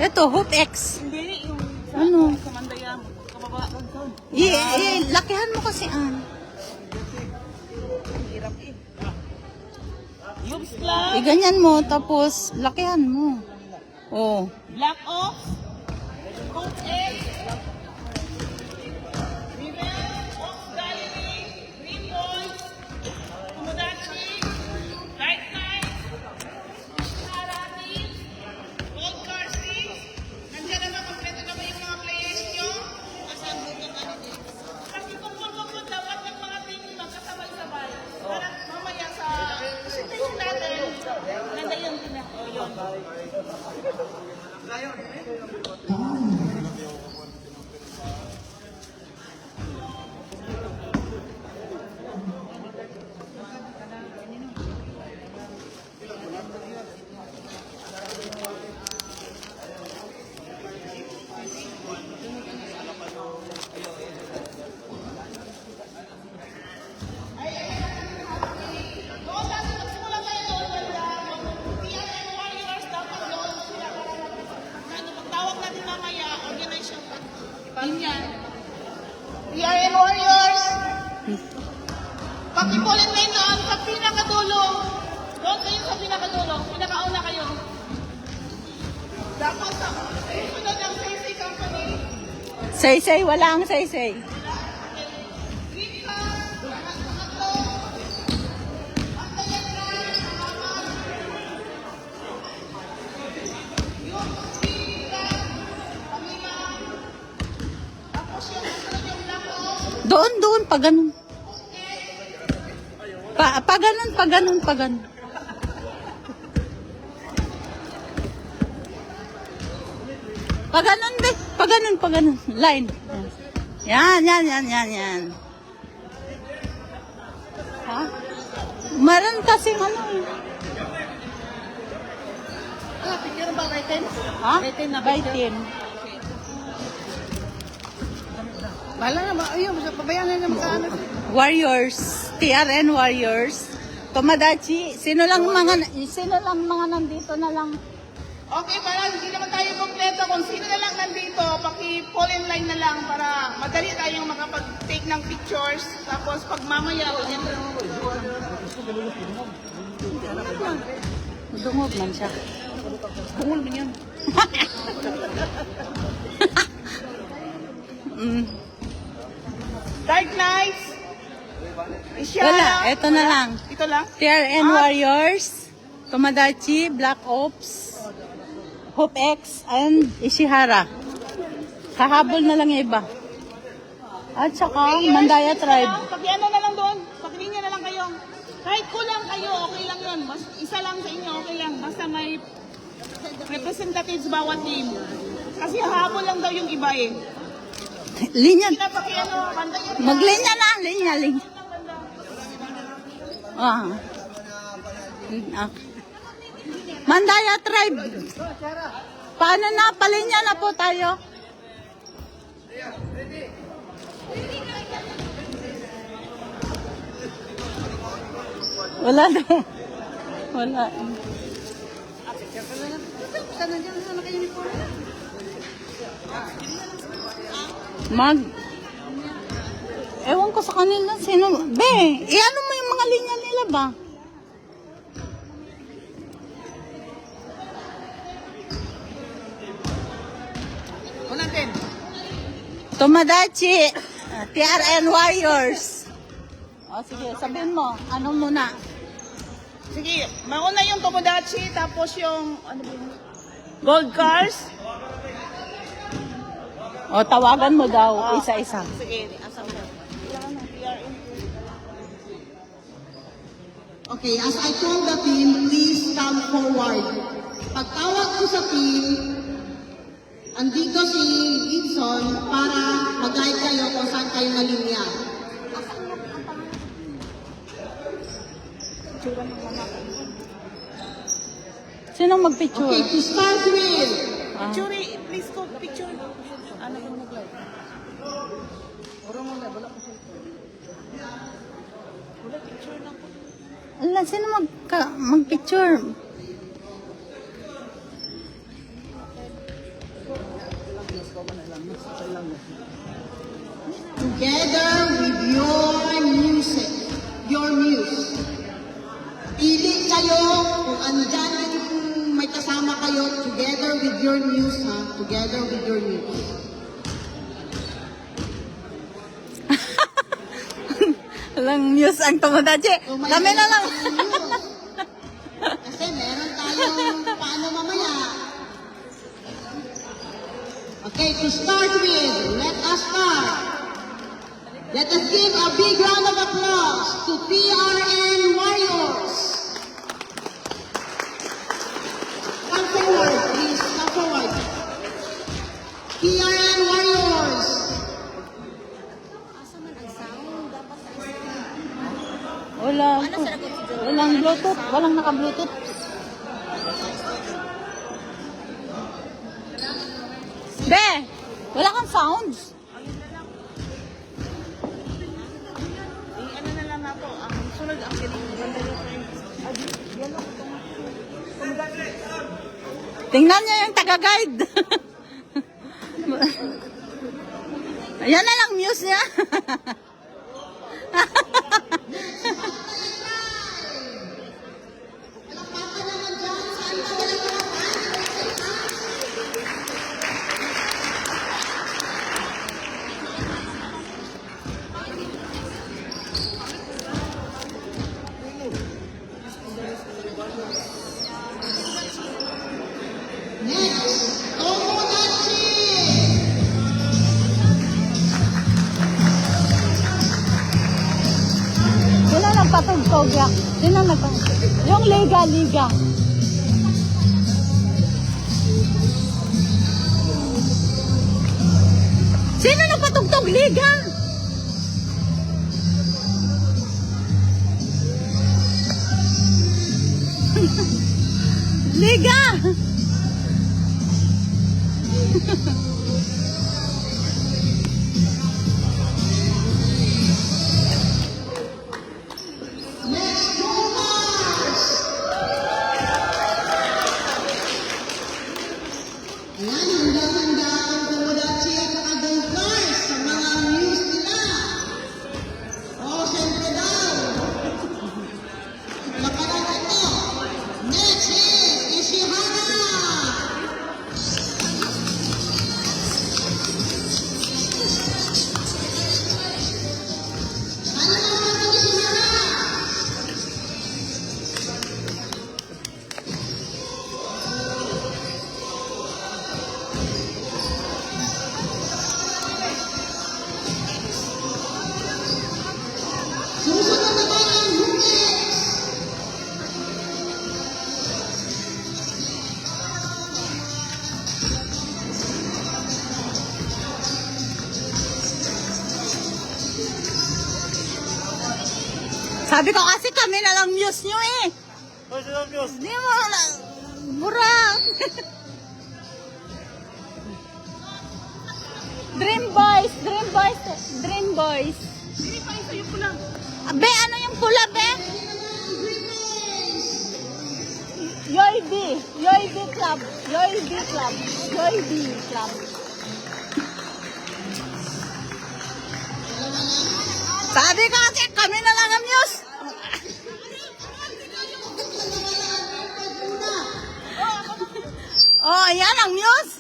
Ito, Hope X. Hindi, yung sa, Ano? sa Mandaya, kababa. Lakihan mo kasi, Hirap eh. Yubs Club, ganyan mo, tapos lakihan mo. Oh. Black Ops, Coat X, River, Ox Gallery, Green Boys, Tomodachi, Dark Knight, Harati, Gold Car 6. Nandiyan naman, kompleto na ba yung mga players nyo? Asan buto ka nito? Kasi kung dapat ng mga team magkasabay-sabay. Para mamaya sa shooting natin, nanda yung yun. Doon natin magsimula tayo doon. TRN Warriors dapat doon sila. Ano, pagtawag natin mamaya, organization. Yun yan. TRN Warriors. Pakipulin na yun doon sa pinakadulo. Doon kayo sa pinakadulo. Pinakauna kayo. Dapat sa sunod ng safety company. Say, wala ang say. Green car, pangatlo. Antayan na, salamat. Yung green car, pamila. Tapos yung sunod yung black ops. Doon, pa ganun. Pa ganun. Pa ganun. Line. Yan. Ha? Meron kasing ano eh. Picture ba by 10? Ha? By 10 na By picture. 10. Bahala na ba? Ayun, pabayaan na magkaano. Warriors. TRN Warriors. Tomodachi. Sino lang mga nandito na lang. Okay, para hindi naman tayo kompleto. Kung sino na lang nandito, paki-fall in line na lang para madali tayong makapag-take ng pictures. Tapos pag mamaya, Dungog man siya. bungol mo yan. Dark Knights. Wala, eto na lang. Ito lang? TRN Warriors, Tomodachi, Black Ops, Hope X, and Ishihara. Kahabol na lang yung iba. At saka, Mandaya Tribe. Pag-ano na lang doon. Pag-linya na lang kayo. Kahit kulang kayo, okay lang yun. Isa lang sa inyo, okay lang. Basta may representatives bawat team. Kasi habol lang daw yung iba eh. Linya. Pinapaki-ano, bandayan na. Maglinya na, linya. Ah. Mandaya Tribe. Paano na? Palinya na po tayo. Wala na. Wala. Ewan ko sa kanila. Sino? Be, iano mo yung mga linya nila ba? Unatin. Tomodachi, TRN Warriors. O sige, sabihin mo. Ano muna? Sige, mauna yung Tomodachi, tapos yung, ano ba yun? Gold Cars. O tawagan mo daw, isa-isa. Sige, asam na. Okay, as I call the team, please come forward. Pagtawag ko sa team, andito si Gibson para mag-guide kayo kung saan kayo malinya. Sino magpicture? Okay, to start with, Picture, please go, picture. Ano yung nag-live? Urong mo live, wala ko cellphone. Wala, picture lang ko. Ala, sino magpicture? together with your music, your muse. Pili kayo kung andyan yung may kasama kayo together with your muse, ha? Together with your muse. Walang news ang Tomodachi. Kung may Kami na lang. muse kayong muse. Kasi meron tayong paano mamaya. Okay, to start with, let us start. Let us give a big round of applause to PRN Warriors. Come forward, please. Come forward. PRN Warriors. Walang Bluetooth. Walang naka-Bluetooth. Be! Wala kang sounds. Ano na lang ako, ang sunod ang galing. Tingnan niya yung taga-guide. Ayan na lang muse niya. Next, Tomodachi. Sino nagpatugtog yan? Sino nagpatugtog? Yung liga. Sino nagpatugtog? Liga! Liga! Next, Boomers. Ayan, handa-handa ang Tomodachi at saka Boomers sa mga news nila. Oh, siyempre daw. Laparan ito. Next is Ishihara. Ano naman ang Ishihara? Susunod naman ang Hukes. Sabi ko kasi kami na lang muse nyo eh. Di mo lang. Burang. Dream Boys. Hindi pa isa yung pulang. Be, ano yung pula, be? Yoy B Club. Sabi ko kasi kami na lang ang muse. Oh, ayan ang muse.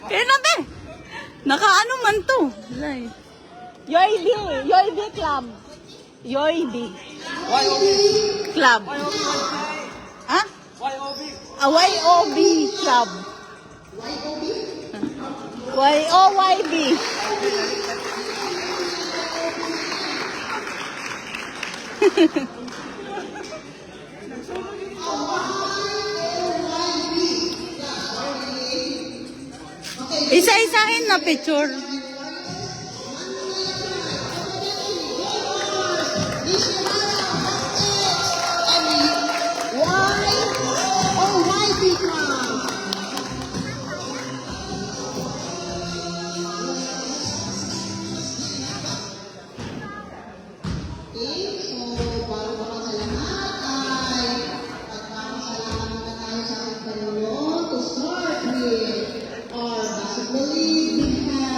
Kaya na, be. Nakaano man to. Yoy B Club. Club. Ha? YOB Club. YOYB. Isa-isahin na picture. Our basketball league, we have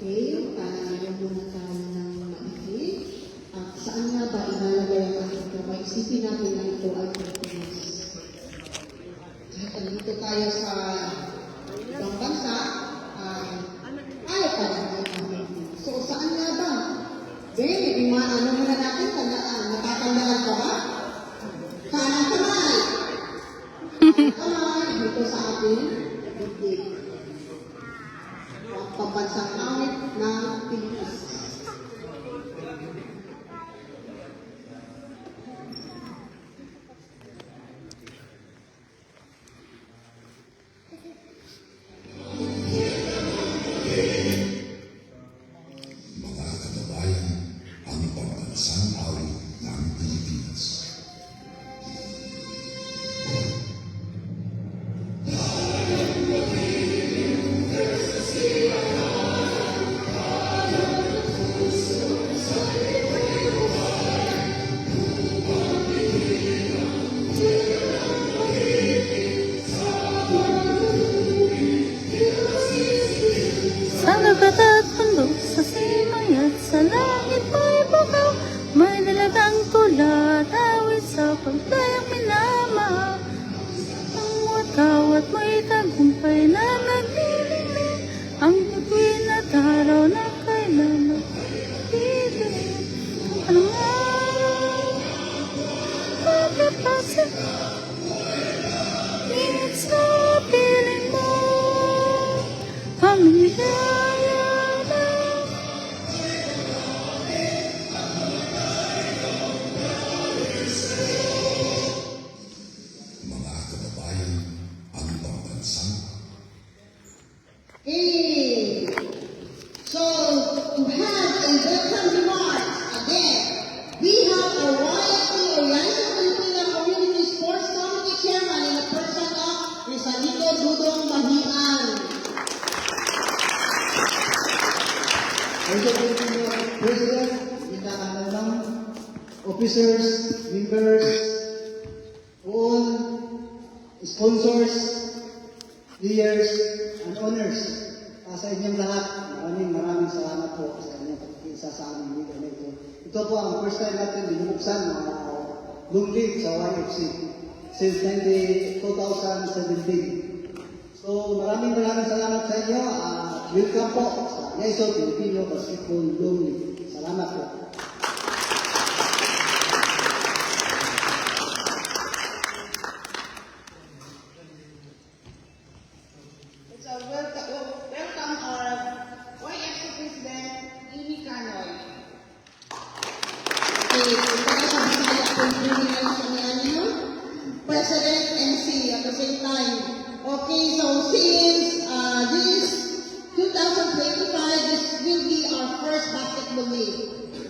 Okay, tayo muna tayo ng maigi. At saan nga ba ilalagay ang ating kamay? Isipin natin na ito ay Pilipinas. At nandito tayo sa ibang bansa, tayo pa rin ay Pilipinas. So, saan nga ba? Ben, ano muna natin, natatandaan ka ba? Kanang kamay! Kamay, dito sa ating bibig. Ang pambansang langit ng Pilipinas. Mga kababayan, ang pambansang awit ng Pilipinas. Sa dagat at bundok, sa simay at sa langit may bakaw, may dalagang tula at awit sa pagdayang minamahal. Ang watawat may tagumpay na naglililing, ang bituin at araw na kailan magpipili. Anong araw, pagkapasin, it's na piling mo. Pamilya na Mga kababayan, ang pambansang Okay. So, to have a welcome remarks, again, we have our YFC, or Yaisa Filipino Community Sports Committee Chairman in the person of Rizalito Dudong Mahian. Also, Filipino President, ikakanang officers, members, all sponsors, players, and owners. Sa inyong lahat, maraming salamat po sa inyong pagkikisa sa aming liga na ito. Ito po ang first time natin binubuksan ng long league sa YFC since 2017. So maraming salamat sa inyo. Welcome po sa YESO Filipino Basketball Long League. Salamat po. So, welcome our YFC President, Amy Canoy. Okay, ito sa Bisaya kung criminal sa niyo. President and C at the same time. Okay, so since this 2025, this will be our first basketball league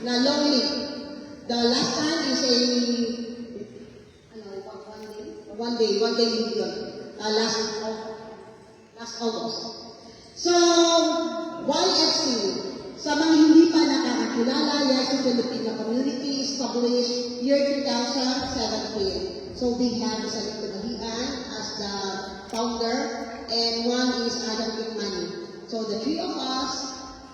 na long league. The last time is a one day league yun. Last August. So, YFC, sa mga hindi pa nakakakilala, YFC Filipino Community established year 2017. So, we have Rizalito Mahian as the founder, and one is Adam Kikmani. So, the three of us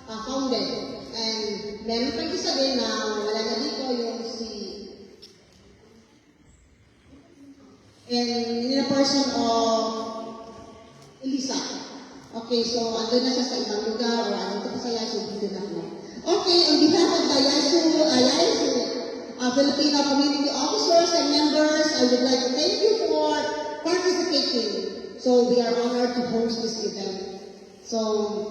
founded. And meron pang isa din na wala na dito yung in the person of Elisa. Okay, so andun na siya sa ibang lugar or andun pa sa Yasu, dito na po. Okay, on behalf of the Yasu Filipino community officers and members, I would like to thank you for participating. So we are honored to host this event. So,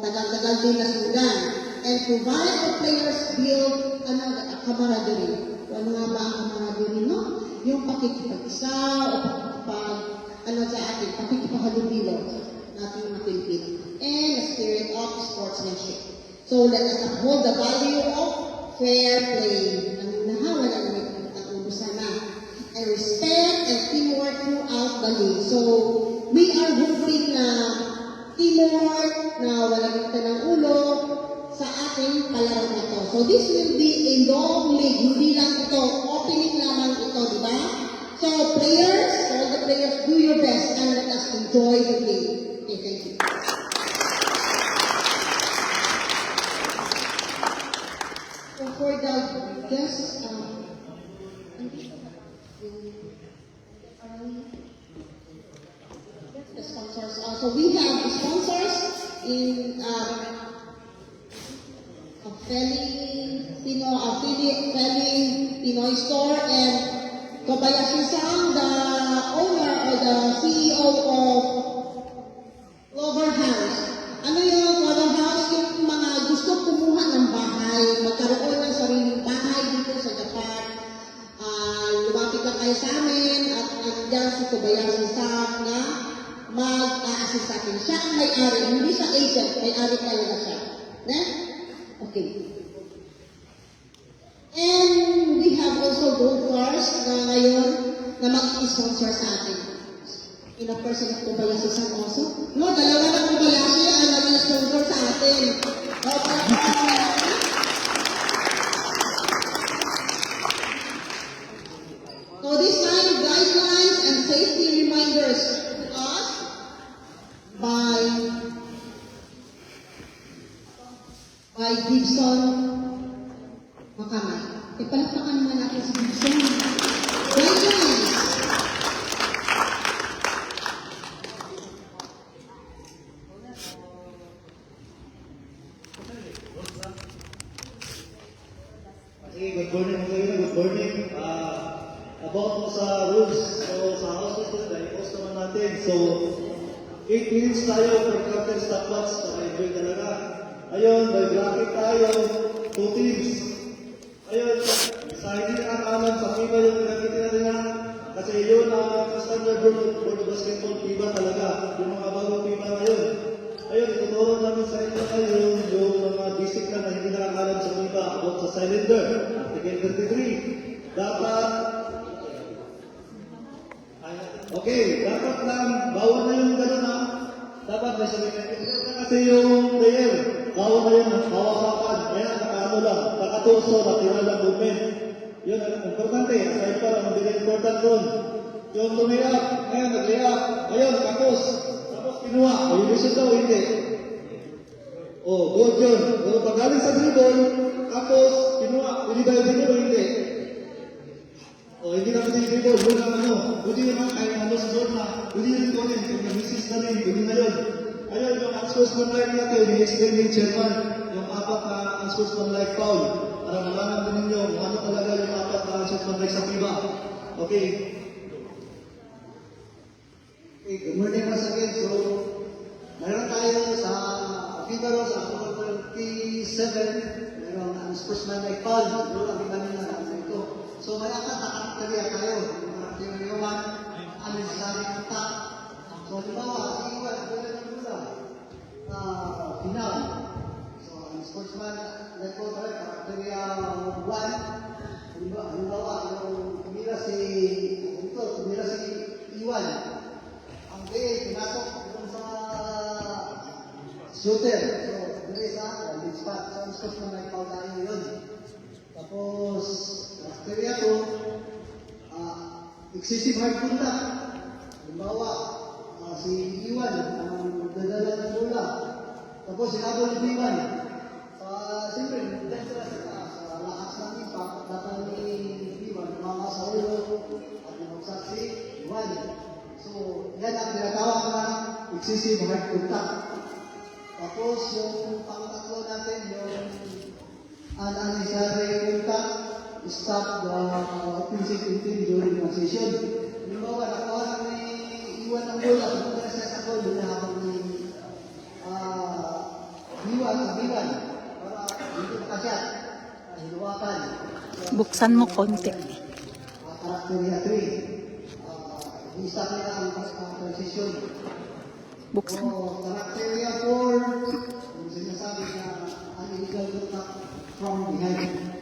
tagal-tagal din na sudan. And provide for players build camaraderie. Ano nga ba ang camaraderie, no? Yung pakikipag-isa o sa atin, pakikipaghalubilo natin mga Pilipino. And a spirit of sportsmanship. So let us uphold the value of fair play. Nahawa na namin ang ubusan na. And respect and teamwork throughout the league. So we are hoping na teamwork na walang kita ng ulo sa ating palaro na to. So this will be a long league. Hindi lang ito. Opening lamang ito, di ba? So players, all the players, do your best and let us enjoy the game. Okay, thank you. Just, the sponsors. So we have sponsors in Feli Pinoy Store and Kobayashi-san, the owner or the CEO of Clover House. Ano yung Clover House? Yung mga gusto kumuha ng bahay, magkaroon ng sariling bahay dito sa Japan. Lumapit lang kayo sa amin at nandiyan si Kobayashi-san na mag-a-assist sa atin. Siya ang may-ari, hindi siya agent, may-ari talaga siya. Ne? Okay. And we have also gold cars na ngayon na mag-sponsor sa atin. In a person of Kobayashi-san also. No, dalawa na Kobayashi ang nag-sponsor sa atin. Okay. So this time, guidelines and safety reminders to us by Gibson Makamay. Ipalakpakan naman natin si Gibson. Guidelines. Sige, good morning mga kaibigan, good morning. About mo sa rules, so sa house meeting, i-post naman natin. So, 8 minutes tayo per captain stopwatch, so enjoy talaga. Ayun, may bracket tayo, 2 teams. Ayun, sa hindi nakakaman sa FIBA yung gamitin natin na, kasi yun ang standard board of basketball FIBA talaga, yung mga bagong FIBA ngayon. Ayun, ituturo namin sa inyo ngayon yung mga basic na hindi nakakalam sa FIBA about sa cylinder, Article 33. Dapat, okay, dapat lang, bawal na yung gano'n ha. Dapat may sabihin kasi yung player, bawal na yun, hawakan, kaya nakaano lang, nakatuso, natira lang movement. Yun ang importante, aside pa lang, hindi important doon. Yung lumiyak, ngayon nagliyak, ngayon, tapos kinuha, o yung daw, hindi. O, good yun. O, pagaling sa dribble, tapos kinuha, hindi ba yung dribble o hindi? O, hindi na kasi yung dribble, yun ang ano, hindi naman ay ano sa zone na, hindi yun ito rin, kung nag-misis na rin, hindi na yun. Ayun, yung unsportsman like natin, yung explain yung chairman, yung apat na unsportsman like foul, para malaman din ninyo kung ano talaga yung apat na unsportsman like sa FIBA. Okay. Okay, good morning once again. So, mayroon tayo sa FIBA Rules, sa 27, mayroon ang sportsman like foul, siguro ang iba nila sa ito. So, may apat na karakterya tayo. Yung karakterya naman, unnecessary attack. So, halimbawa, iwan, wala ng mula, final. So, ang sportsman like foul tayo, karakterya 1. Halimbawa, yung tumira si Iwan. Okay, pinasok doon sa shooter. So, dali sa lead spot. So, ang scope na nag-foul tayo yun. Tapos, criteria to, excessive hard contact. Halimbawa, si Iwan, ang dadala ng bola. Tapos, sinabol ni Iwan. Siyempre, dangerous sa lakas ng impact, datang ni Iwan, mga sa ulo, at nabagsak si Iwan. So, yan ang tinatawag na excessive hard contact. Tapos, yung pang-tatlo natin, yung unnecessary contact, stop the offensive team during transition. Halimbawa, nakuha lang ni Iwan ng bola, pumunta siya sa goal, doon na habang ni Iwan sa Iwan, para hindi makasyat, hiluwakan. Buksan mo konti. Karakterya 3. Isa nila ang transition. Buksan. So, criteria 4, yung sinasabi na illegal contact from behind.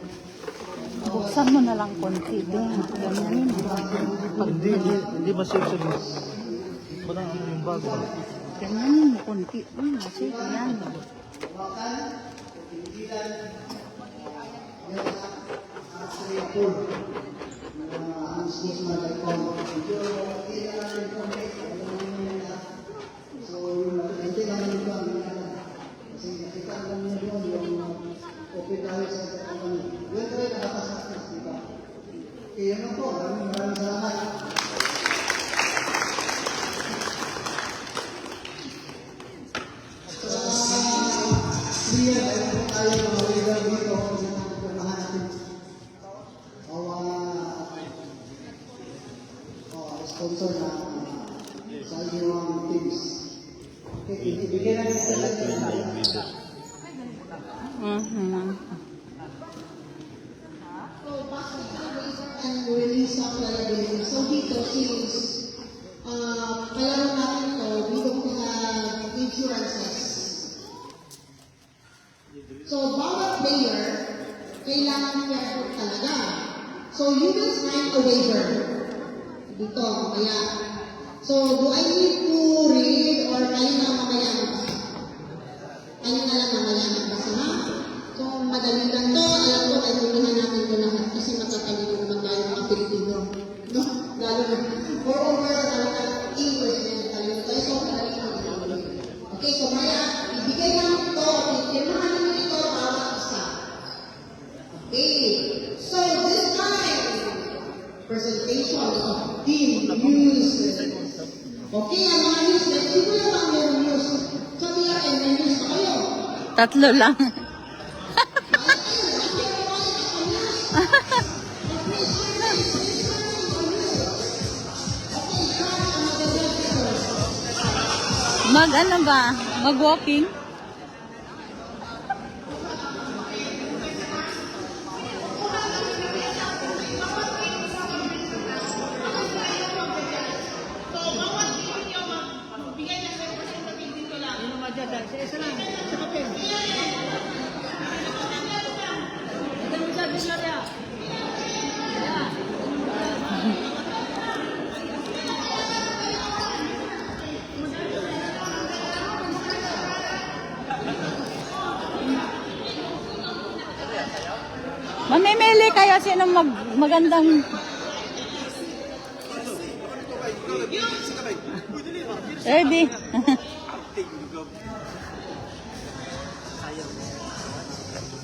Buksan mo na lang konti din. Ganyan yun. Hindi ma-safe sa bus. Parang ano yung bago. Ganyan mo konti. Kasi yan. Wakan, pinigilan, yung criteria 4. Ang sportsman like foul. Medyo hindi na rin nila. So, hindi naman ito ang nila. Kasi nakita lang nyo yung open tayo sa kapatid. Yun rin, nakapasa Ano po, maraming salamat. Clear, meron po tayo mga leader dito na pumahan natin. Sponsor na sa inyong teams. Okay, ibigyan natin sa and release of liability. So dito, since kalaro natin to, we don't have insurances. So bawat player, kailangan niya talaga. So you will sign a waiver. Dito, kaya. So do I need to read or kayo na mamaya? Kayo na lang mamaya magbasa ha? So madali lang to, alam ko, kaintindihan natin ito lahat kasi matatalino naman tayo mga Pilipino. No? Lalo na. Moreover, English na talino tayo. So, okay, so kaya, ibigay lang ito, ibigay naman ito bawat isa. Okay, so this time, presentation of team news. Okay, ang mga news, sino lang ang meron news? Sa TRN, may news na kayo. Tatlo lang. Ano ba? Mag-walking? Mamimili kayo sino magandang... Ready?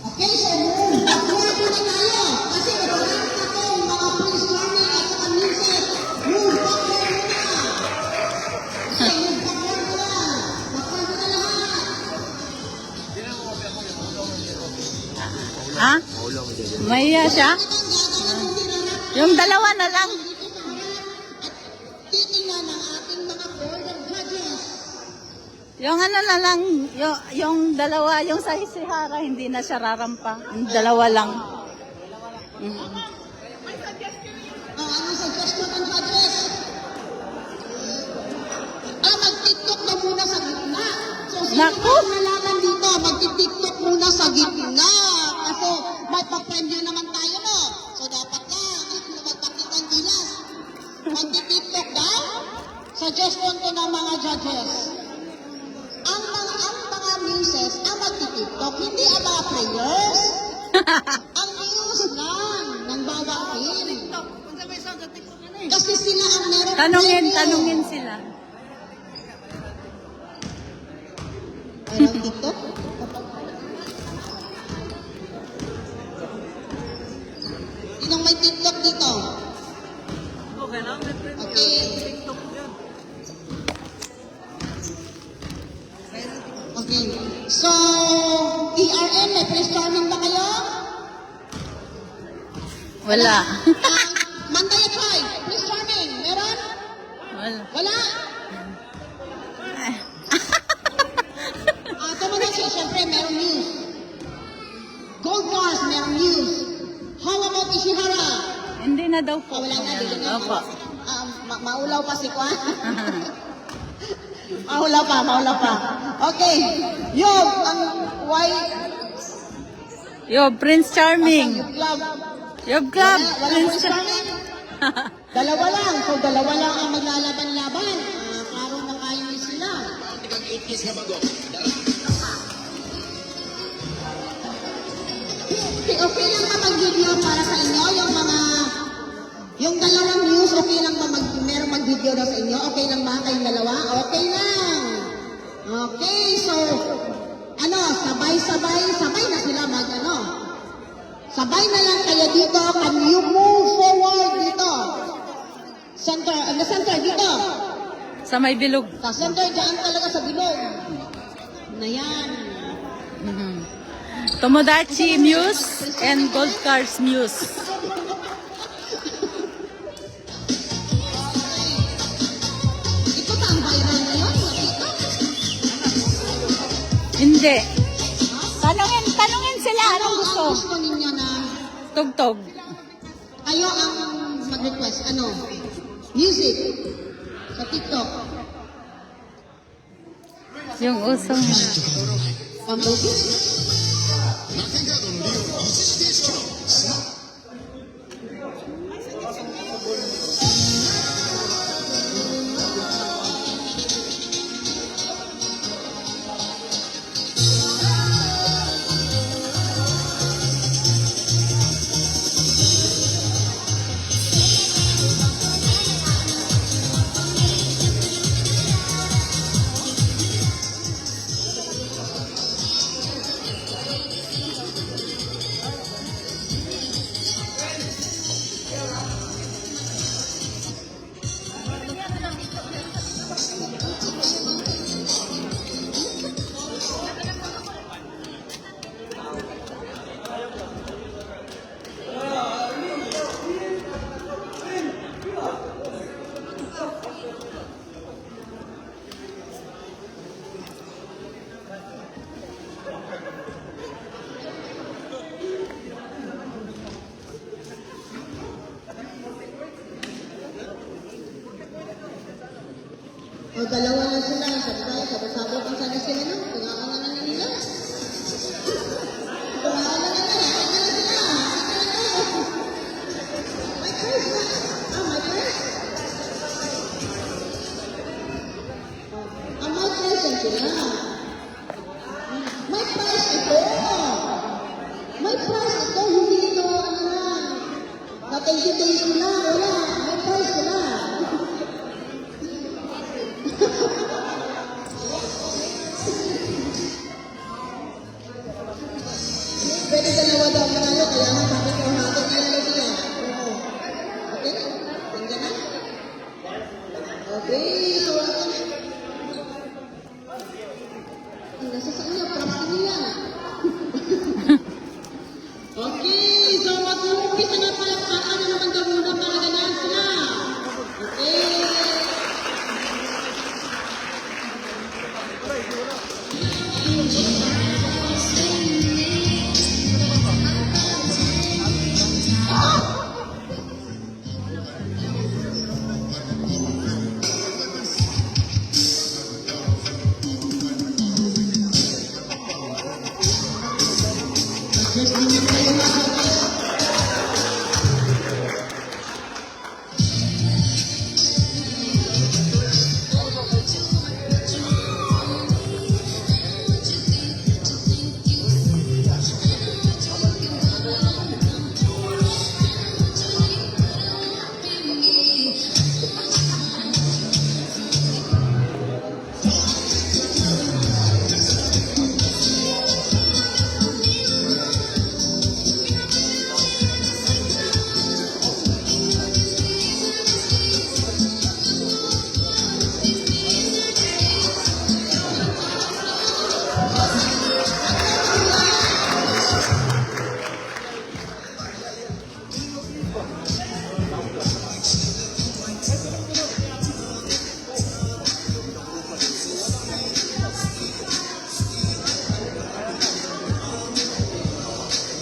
Okay, so move. Back na tayo. Kasi marami na itong mga brainstorming at mga music. Move backward muna. Okay, move backward muna. Backward muna lahat. Ha? Maya siya? Yung dalawa na lang. Titingnan ang ating mga board of judges. Yung ano na lang, yung dalawa, yung sa Ishihara, hindi na siya rarampa. Yung dalawa lang. Anong suggestion ng judges? Mag-tiktok na muna sa gitna. So, sino Naku! ang nalaman dito? Mag-tiktok muna sa gitna. Kasi may pa-premyo naman tayo, no? So, dapat lang. Magpakita ang gilas. Mag-tiktok daw? Suggestion ko ng mga judges. Ang mga muses ang mag-tiktok, hindi ang mga players. Ang news lang ng bawat team. Kasi sila ang meron Tanungin sila. Meron TikTok? Sinong may TikTok dito? Okay. Okay. So, TRN, may brainstorming ba kayo? Wala. Mandaya Tribe, brainstorming, meron? Wala. Wala? Tomodachi, syempre, meron news. Gold Bars, meron news. How about Ishihara? Hindi na daw po. Wala na, hindi na. Opo. Maulaw pa si Kwan. Maulaw pa. Okay. Yung, ang why... Yo, Prince Charming. Yung club. Yo, club. Wala Prince Charming. Dalawa lang. So, dalawa lang ang maglalaban-laban. Klaro na kayo sila. Okay lang ba mag-video para sa inyo? Yung dalawang news, okay lang ba merong mag-video daw sa inyo? Okay lang ba kayong dalawa? Okay lang. Okay, so, sabay na sila Sabay na lang kayo dito. Can you move forward dito? Center, the center dito. Sa may bilog. Sa center, dyan talaga sa bilog. Na yan. Mhm. Tomodachi Muse and Gold Cars Muse. Ito pa ang viral ngayon. Nakita? Hindi. Tanungin sila Ano anong ang gusto. gusto ninyo na Tugtog. kayo ang mag-request? Ano? Music. Sa TikTok. Yung usong. Pambogis. O dalawa na sila. Sabot-sabot ang sana sila no? Tungakan na lang nila. Tungakan na lang nila. My purse na. My purse. My purse yan sila. My price ito. My price ito. Hindi ito. Ano lang. Natay-tay sila. Wala. My price sila. Pwede dalawa daw manalo, kaya nga sabi ko, hatid na lang sila. Oo. Okay? Tingnan na? Okay, so ako na. Ang nasa sa inyo, props nila. Okay, so mag-uumpisa na palakpakan na naman daw muna para ganahan sila. Okay.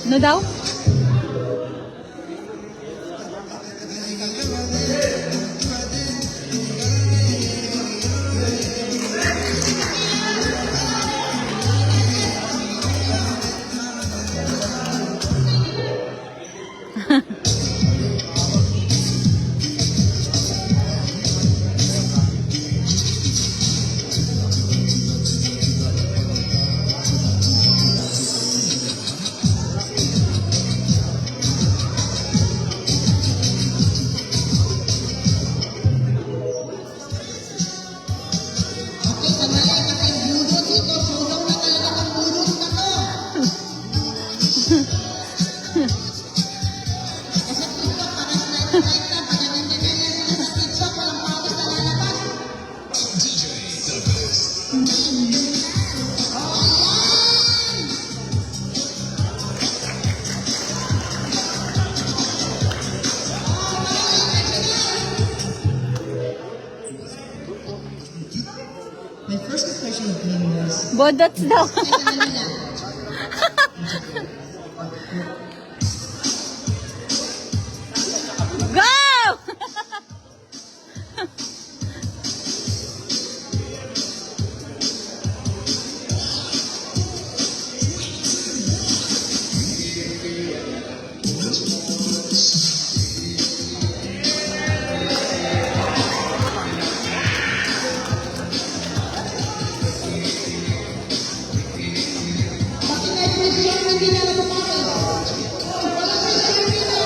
Ano daw? Bodots daw. Go! Bakit ay Christian hindi na napapakit? Wala Christian dito.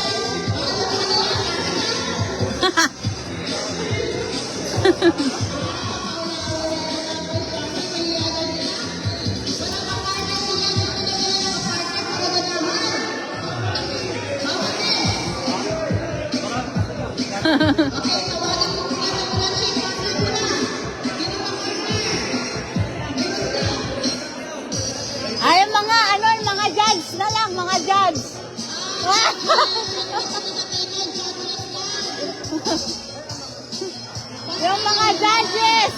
Ay, mga ano, mga judge na lang, mga judge. Yung mga judges.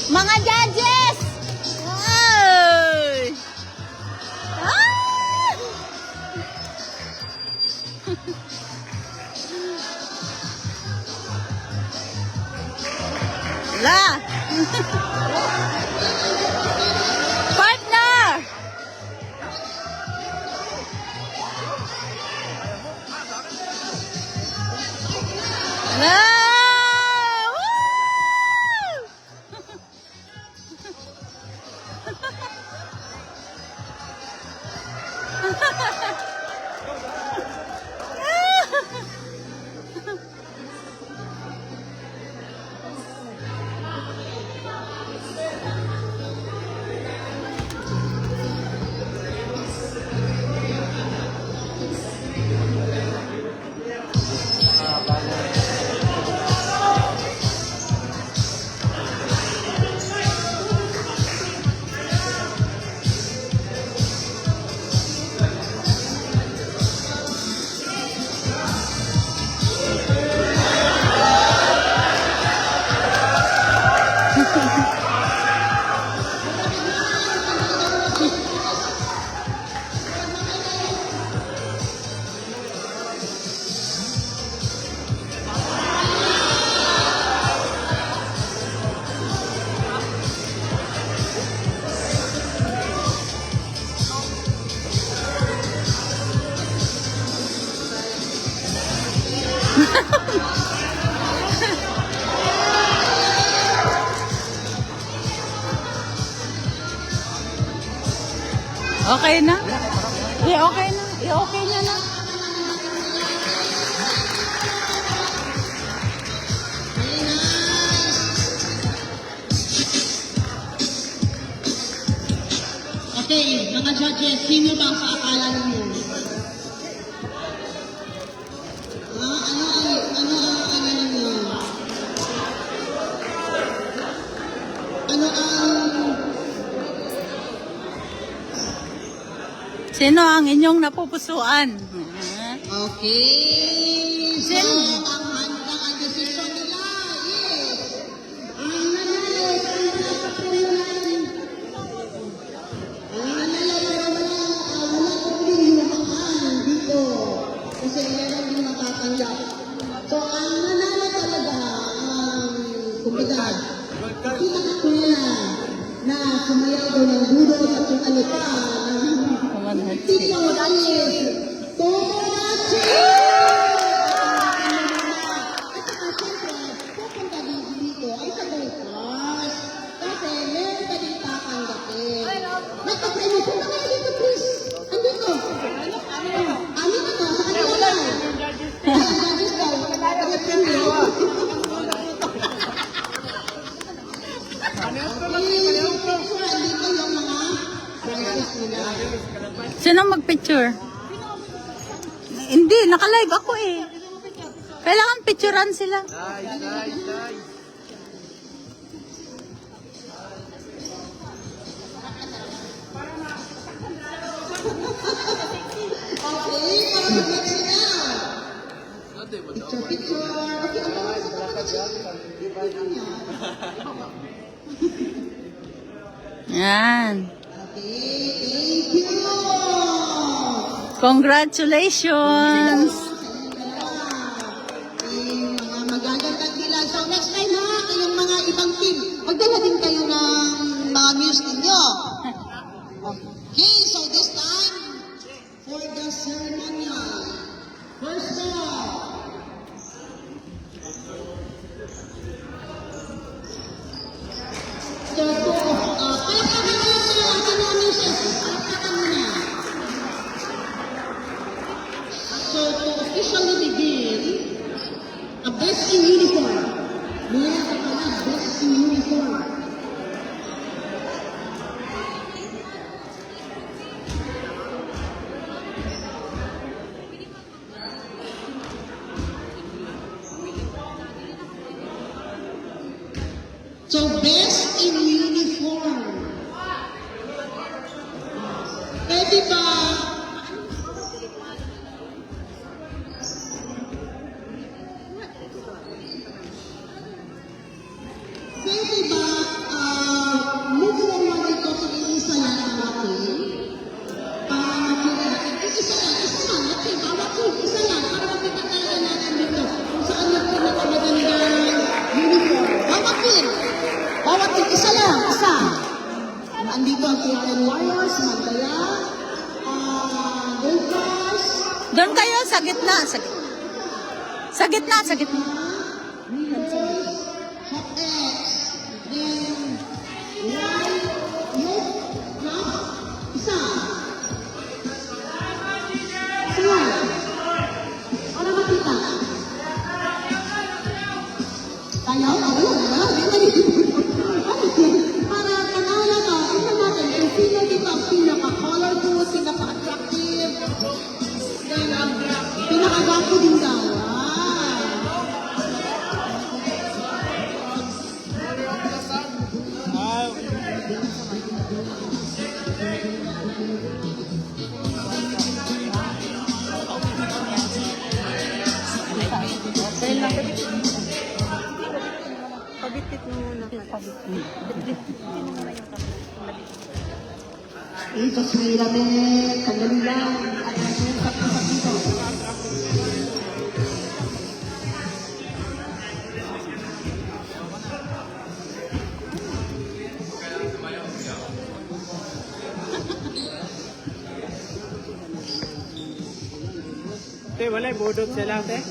Mga judges. Ay! Ah! La! Partner! La! Woo! Okay na? Okay na. Okay na na. Okay, mga judges, sino ba ang kaakala ninyo? Ano ang ninyo? Ano ang... Sino ang inyong napupusuan? Okay, so ang handang ang desisyon nila is ang nanalo sa napapulunan. Ang nanalo pero wala ko pinihumahan dito kasi meron din matatanggap. So ang nanalo talaga ang kumbaga pinakakuya na sumayaw daw ng duro at yung ano pa Tito is Tomodachi! At saka siyempre, pupunta din dito ay sa Goldcross. Kasi meron ka din tatanggapin. Nagpapray mo, punta kayo dito please. Andito. Andito to, sa kanila lang. Ang judges daw, taga-pin mo. Andito yung mga judges nila. Sino magpicture? Hindi, naka-live ako eh. Kailangan picturean sila. Okay, para next now. Picture, picture. Okay, Yan. thank you. Congratulations! Mga magagandang nila. So next time ha, kayong mga ibang team, magdala din kayo ng mga news ninyo. Okay, so this time, for the ceremonial, first off, so, palakpakan na lang sila ang kanyang muses. Palakpakan muna. So, to officially begin, a best in uniform. Meron ka pala, best in uniform. So, best in uniform. Pwede ba? Pwede ba move forward ito sa isa lang ang natin? Para makita natin. Isa lang. Okay, bawat team, isa lang. Para makita talaga natin dito kung saan yung pinakamagandang uniform. Bawat team, isa lang, isa. Andito ang Philippine Warriors, Magdala, Gold Cars, Doon kayo sa gitna. Sa gitna. Rivers, Hot X, then White, Youth, Club, isa. Isa lang. Para makita. Kaya, para kanala ka, ito natin, kung sino dito ang pinaka-colorful, pinaka-attractive, then pinaka-gwapo din daw. Ito si Ramet, sandali lang. At nasukat ko sa dito. Te, wala, bodot sila, te.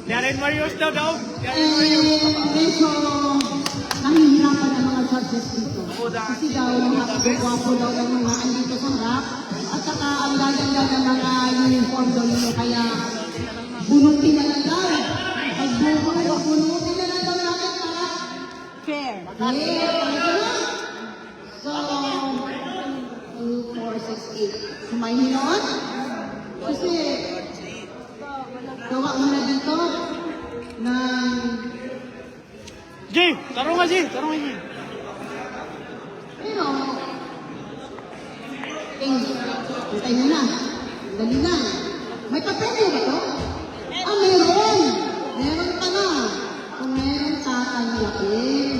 Darren Marios daw. Medyo nahihirapan ang mga judges dito. Kasi daw, napakagwapo daw ng mga andito sa harap. At saka ang gaganda ng mga uniform daw nyo. Kaya bunutin na lang daw. Pag bunutin na lang daw natin para fair. So, 2, 4, 6, 8. Sumayin nyo. Kasi, gawa mo na dito ng G, tarong nga, G. pero hintay mo na. Dali na. May papel mo ba to? Meron. Meron pala. Kung meron, tatanggapin.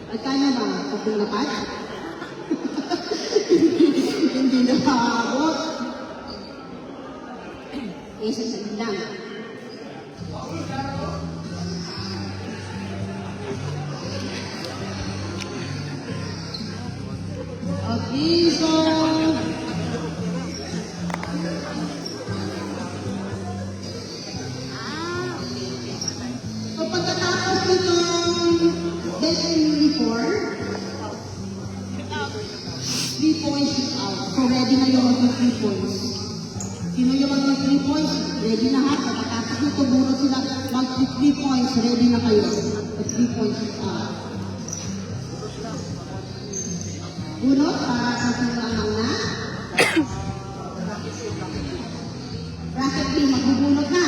At kaya ba? Pagkong lapat? Hindi na paabot. Isa sa lang. Okay, so pagkatapos nitong best in uniform, 3 points is out. So ready na yung mag 3 points. Sino yung mag 3 points? Ready na ha? Pagkatapos Tapos dito bunot sila, mag 3 points, ready na kayo. 3 points. Bunot, para sa simulanang na. Bracket B, magbubunot na.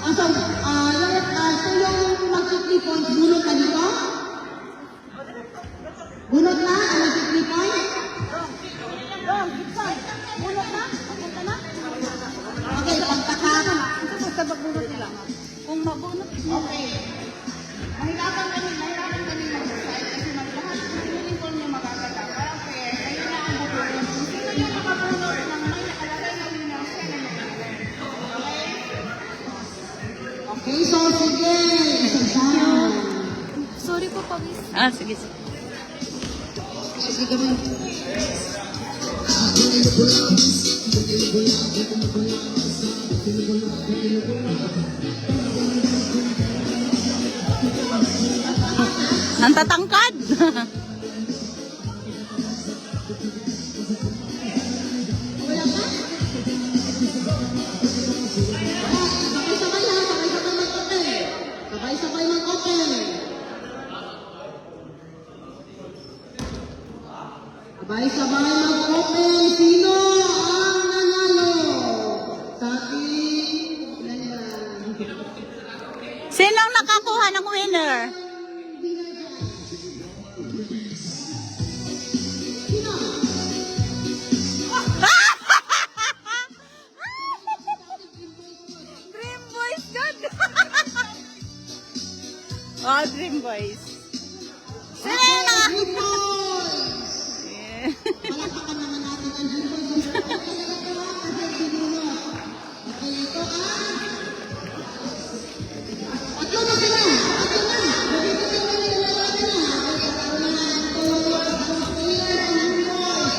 So yung mag 3 points, bunot na dito? Bunot na, ang mag 3 points? Bunot na? Punta na? Okay, pagtaka. Basta magbunot nila. Kung mabunot, Okay. Mahirapan kami mag-decide kasi lahat ng uniform niya magaganda. Parang fair, kayo na ang bubunot. Kung sino yung makabunot ng may nakalagay na winner, siya na mag-winner. Okay, so sige. Isa-isa. Sorry po, pawis. sige. Sige kami. Ang tatangkad. Sabay-sabay lang, sabay-sabay mag-open. Sabay-sabay mag-open. Sabay-sabay mag-open. Sino ang nanalo? Sa ating ilan yan? Sino ang nakakuha ng winner? Sino? Dream Boys God! Oh, Dream Boys. Sino yung naka- Dream Boys! Palakpakan naman natin ang Dream Boys. Kasi binunod. Okay, ito tatlo na sila! Tatlo na! Mabibigyan na nila natin na.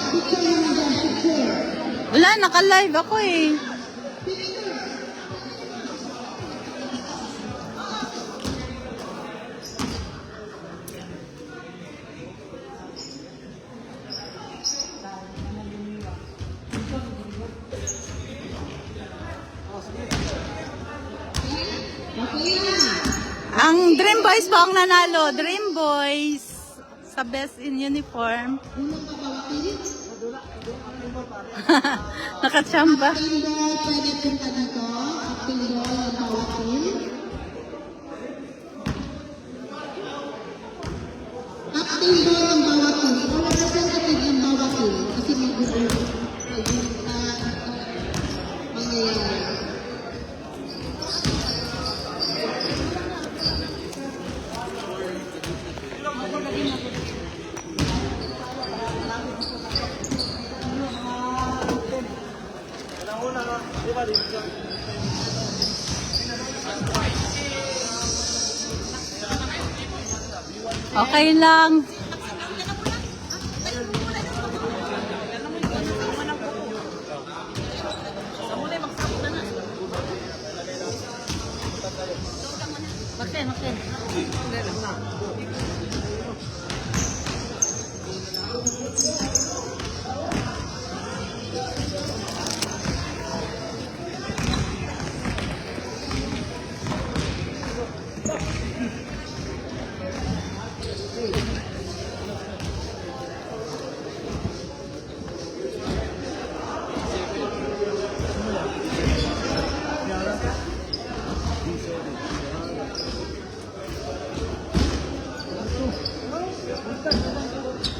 Picture naman dyan, picture. Wala, naka-live ako eh. Okay na. Ang Dream Boys po ang nanalo. Dream Boys. Sa Best in Uniform. Unang kabawapin. Nakachamba. Captain Ball, pwede punta dito. Captain Ball, ang bawapin. Captain Ball, ang bawapin. Ikaw ang representative ng bawapin. Kasi mag-gulo. Mangyayari. Okay lang.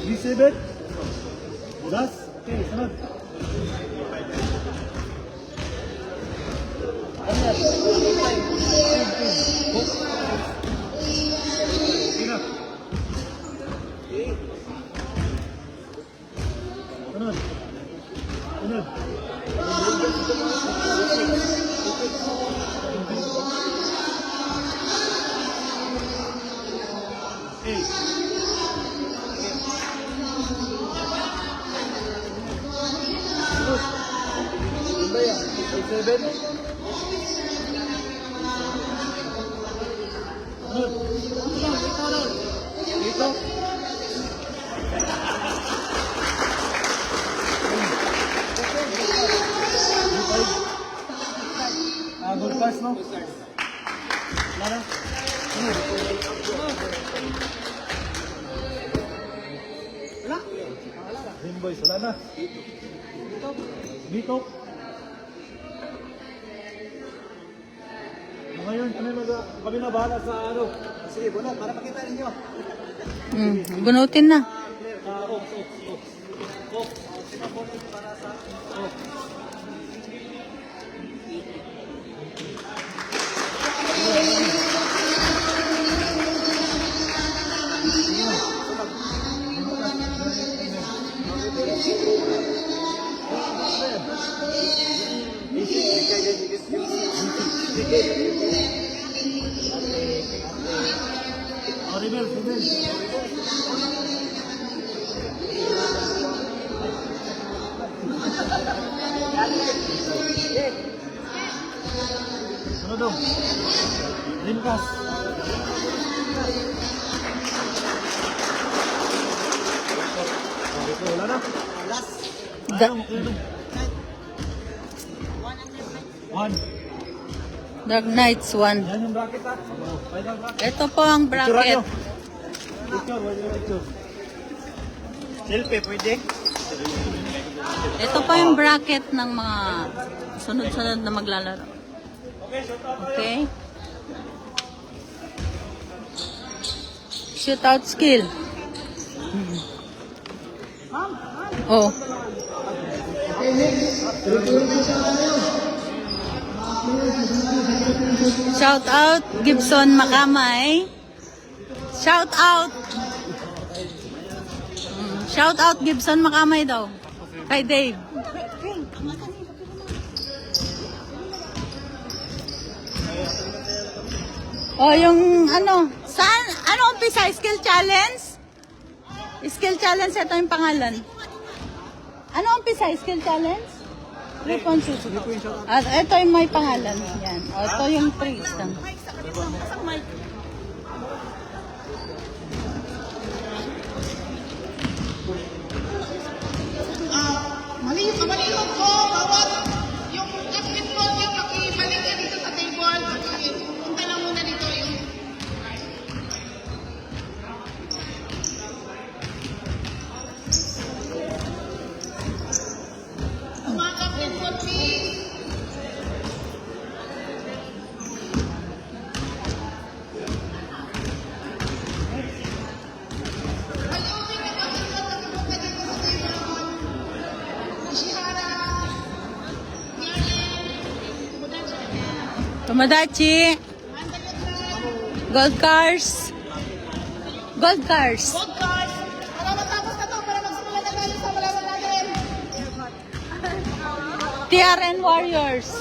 G7. Bulas. Okay, sunod. Sunod. Sunod. G7. Dito. no? Wala na? Wala? Green boys, wala na. Dito. Ngayon, kami na bahala sa ano. Sige, bunot, para makita ninyo. Bunutin na. Rebel. Ano daw? Rimkas. Wala na? Last. One. Dark Knights 1. Yan yung bracket ha. Final bracket. Ito po ang bracket. Picture, wala yung picture. Selfie, pwede? Ito pa yung bracket ng mga sunod-sunod na maglalaro. Okay? Shootout skill. Oh. Shout out Gibson Makamay. Shout out. Shout out Gibson Makamay daw. Kay Dave. Oh, yung ano, saan, ano umpisa? Skill challenge? Skill challenge, ito yung pangalan. Ano umpisa? Skill challenge? 3 points. At ito yung may pangalan. Yan. O, ito yung 3 isang. Malihog ko, bawat yung captain ko niya, makibalik yan dito sa table. Punta lang muna dito yung mga captain ko, please. Ayun, may captain ko, punta dito sa table. Ishihara. Tomodachi. Gold cars. Gold cars. Gold card. Para matapos na to, para magsimula na tayo sa malaman natin. TRN Warriors.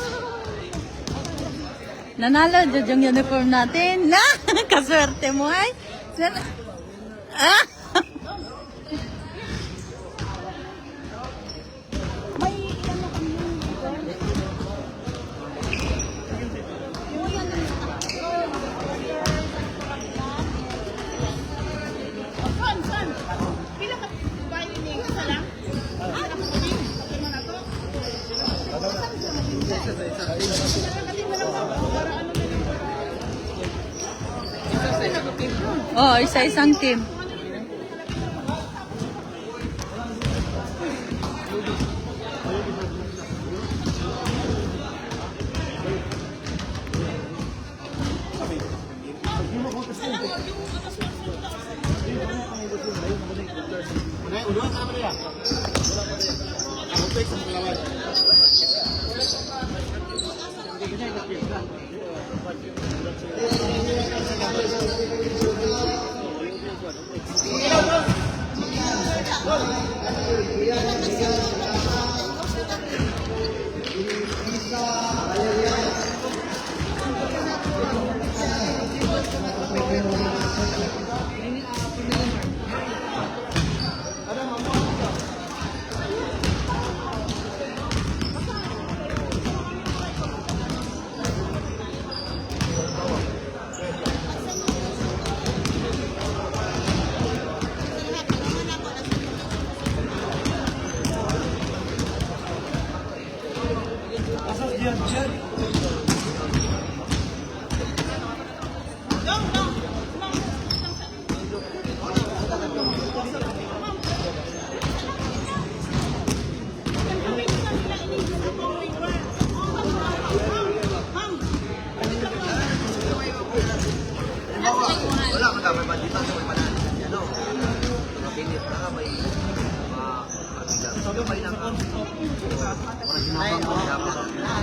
Nanalo dyan yung uniform natin. Na, kaswerte mo ay. Ah! Son. Pila ka bahay ni isa lang? Kapatid mo na to? Oh, isa-isang team.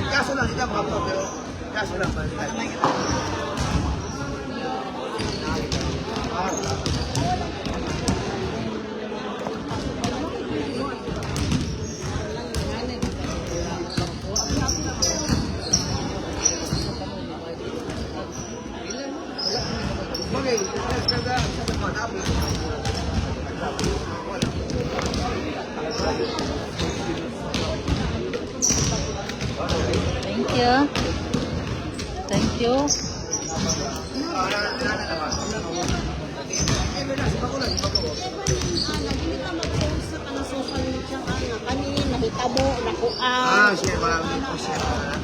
Kaso lang, hindi ako pero kaso lang. Thank you. Thank you. Share ba lang dito? Share ba lang?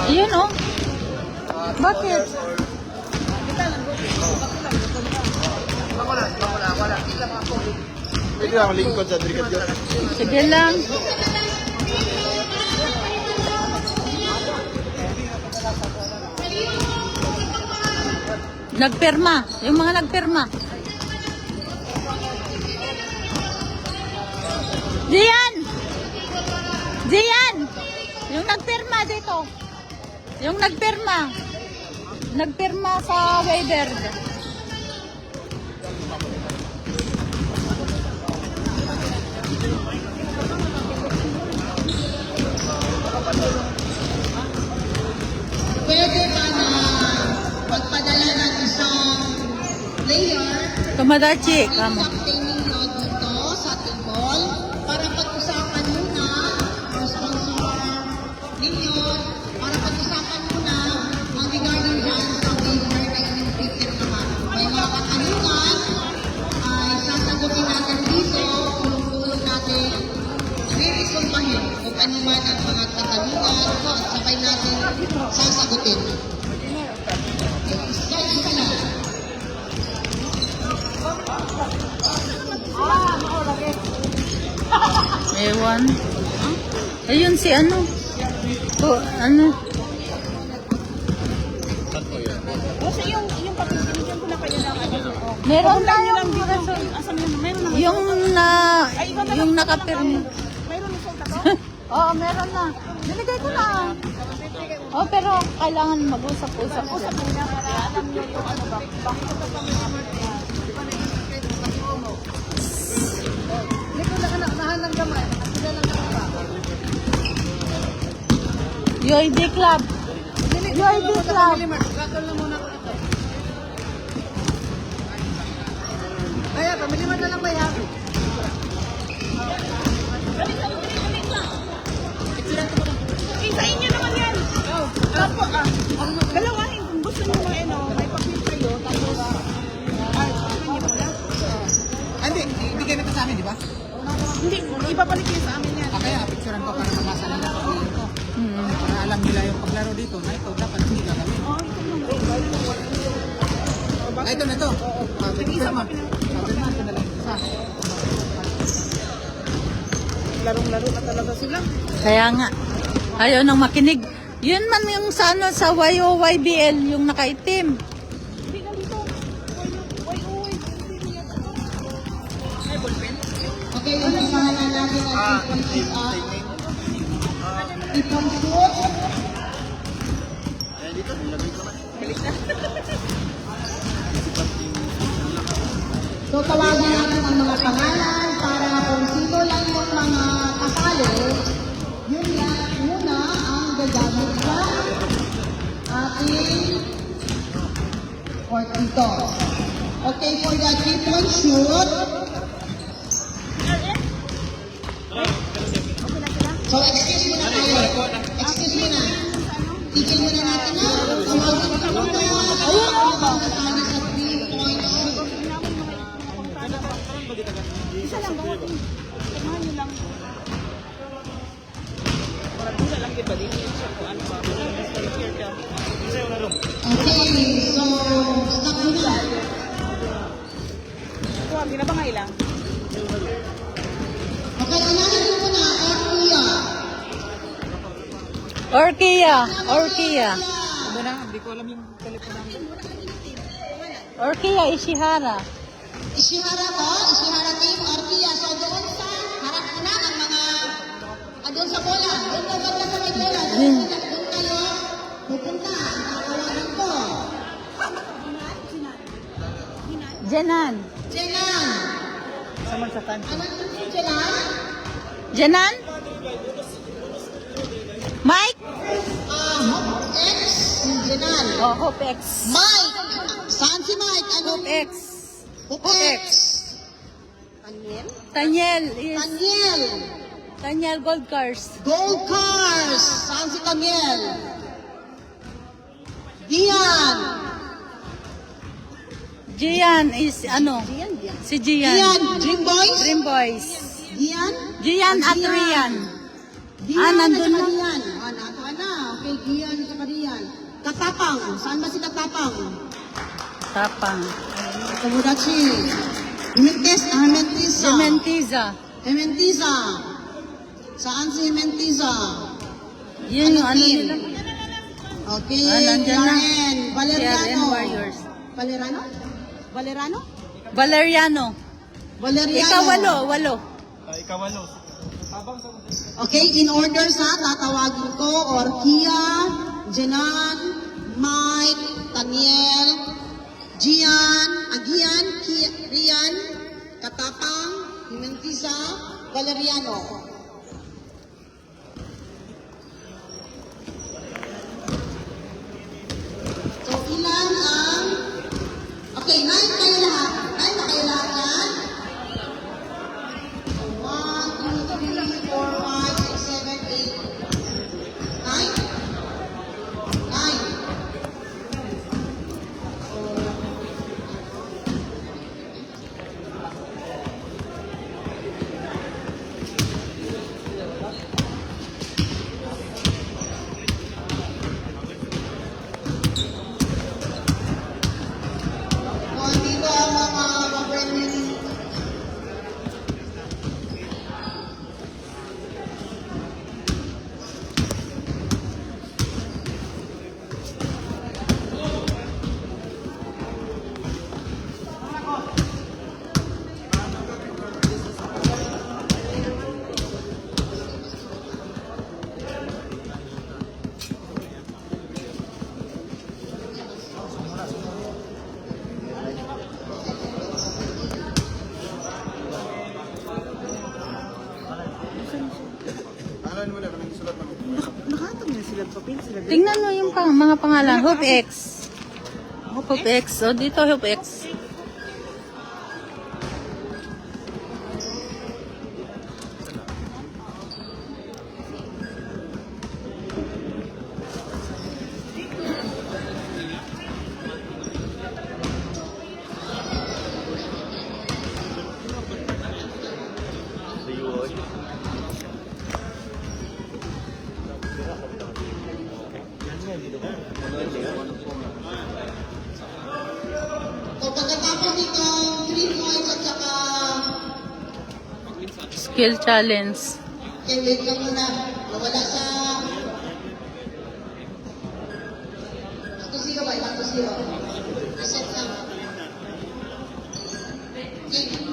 Ayun oh. Bakit? Pwede lang lingkod sa Drikad yun. Sige lang. Nagpirma. Yung mga nagpirma. Diyan! Diyan! Yung nagpirma dito. Yung nagpirma. Nagpirma sa waiver. Pwede ba na magpadala ng isang player Tomadachi, kamo. sa training nod dito sa table para pag-usapan muna ang sponsor ninyo, para pag-usapan muna ang regarding dyan sa waiver na inyong ticket naman. May mga katanungan ay sasagutin natin dito, tulong-tulong natin, re-resolvahin kung ano man ang mga katanungan at sabay natin sasagutin. Isa-isa lang. Ewan. Ayun si ano. Oh, ano. Meron na yung yung nakapirma. Oo, meron na. Binigay ko na. Oh, pero kailangan mag-usap-usap. Usap muna para alam niyo yung ano ba. UID Club. UID Club. Kaya, pamili mo na lang ba yan? Sa inyo naman yan. Opo, dalawahin. Kung gusto nyo may papel kayo, tapos, sabihin nyo pala. Hindi, ibigay na ito sa amin, di ba? Hindi, ibabalik nyo sa amin yan. Kaya, picturean ko para mabasa nila kung yun ko. Para alam nila yung paglaro dito na ito, dapat hindi gagawin. Ito na ito. Isa ma. Ito na lang. Isa. Larong-laro na talaga sila. Kaya nga. Ayaw nang makinig. Yun man yung sa ano, sa YOYBL, yung nakaitim. Hindi na dito. Okay, unasahan na natin ang ipon shoot. So, tawagin natin ang mga pangalan para kung sino lang yung mga kasali, yun lang muna ang gagamit sa ating court dito. Okay, for the 3-point shoot, so, excuse muna tayo. Excuse me Sige na. Tigil muna natin na. Tawagin ko muna. Ayun, natali sa 3 points. Okay, so stop muna. Okay, unahin ko muna. Orkia. Orkia. Orkia Ishihara. Ishihara ko, Ishihara team, Orkia. So doon sa harap ko na ang mga, doon sa bola, doon ka banda sa may bola, doon kayo pupunta, ang tatawagan ko. Jenan. Jenan. Ano si Jenan? Jenan? Mike? X, si Jenan. Oh, Hope X. Mike! Saan si Mike? Ano? Hope X. Hope X. Daniel? Tanyel is Daniel. Tanyel Gold Cars. Gold Cars. Saan si Daniel? Dian. Gian is ano? Si Gian. Dian. Dream Boys? Dream Boys. Dian? Gian at Rian. Dian nandun at saka na. Dian. Nato na. Okay, Dian at saka Dian. Katapang. Saan ba si Katapang? Tapang. Tomodachi. Himentiza. Dementiza. Himentiza. Saan si Himentiza? Yun yung ano team? nila. Okay, Nandyan na. Yaren. Valeriano. CRN Warriors. Valerano? Valerano? Valeriano. Valeriano. Ikaw walo. Okay, in order sa tatawagin ko, Orkia, Jenan, Mike, Daniel, Gian, Agian, Rian, Katapang, Himentiza, Valeriano. So, ilan ang... Okay, 9 kayo lahat. 9 na kayo lahat yan. 1, 2, 3, 4, 5, 6, 7, 8. 9? 9. Kung hindi ba mga mag-friendly Tingnan mo yung mga pangalan. Hope X. Hope X. O, dito Hope X. So, pagkatapos nito, 3 points at saka... Skill challenge. Okay, wait lang muna. Nawala sa... Ito zero ba? Ito zero. Reset lang. Okay.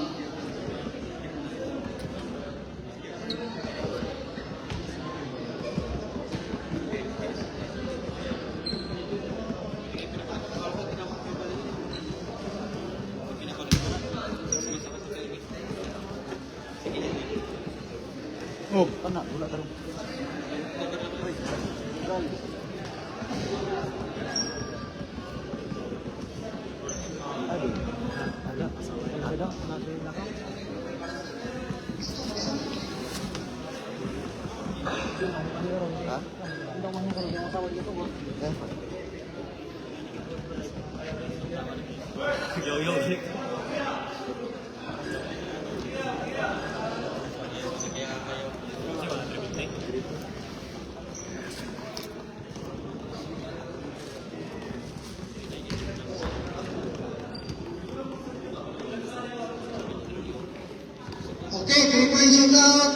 Okay, 3-point shootout.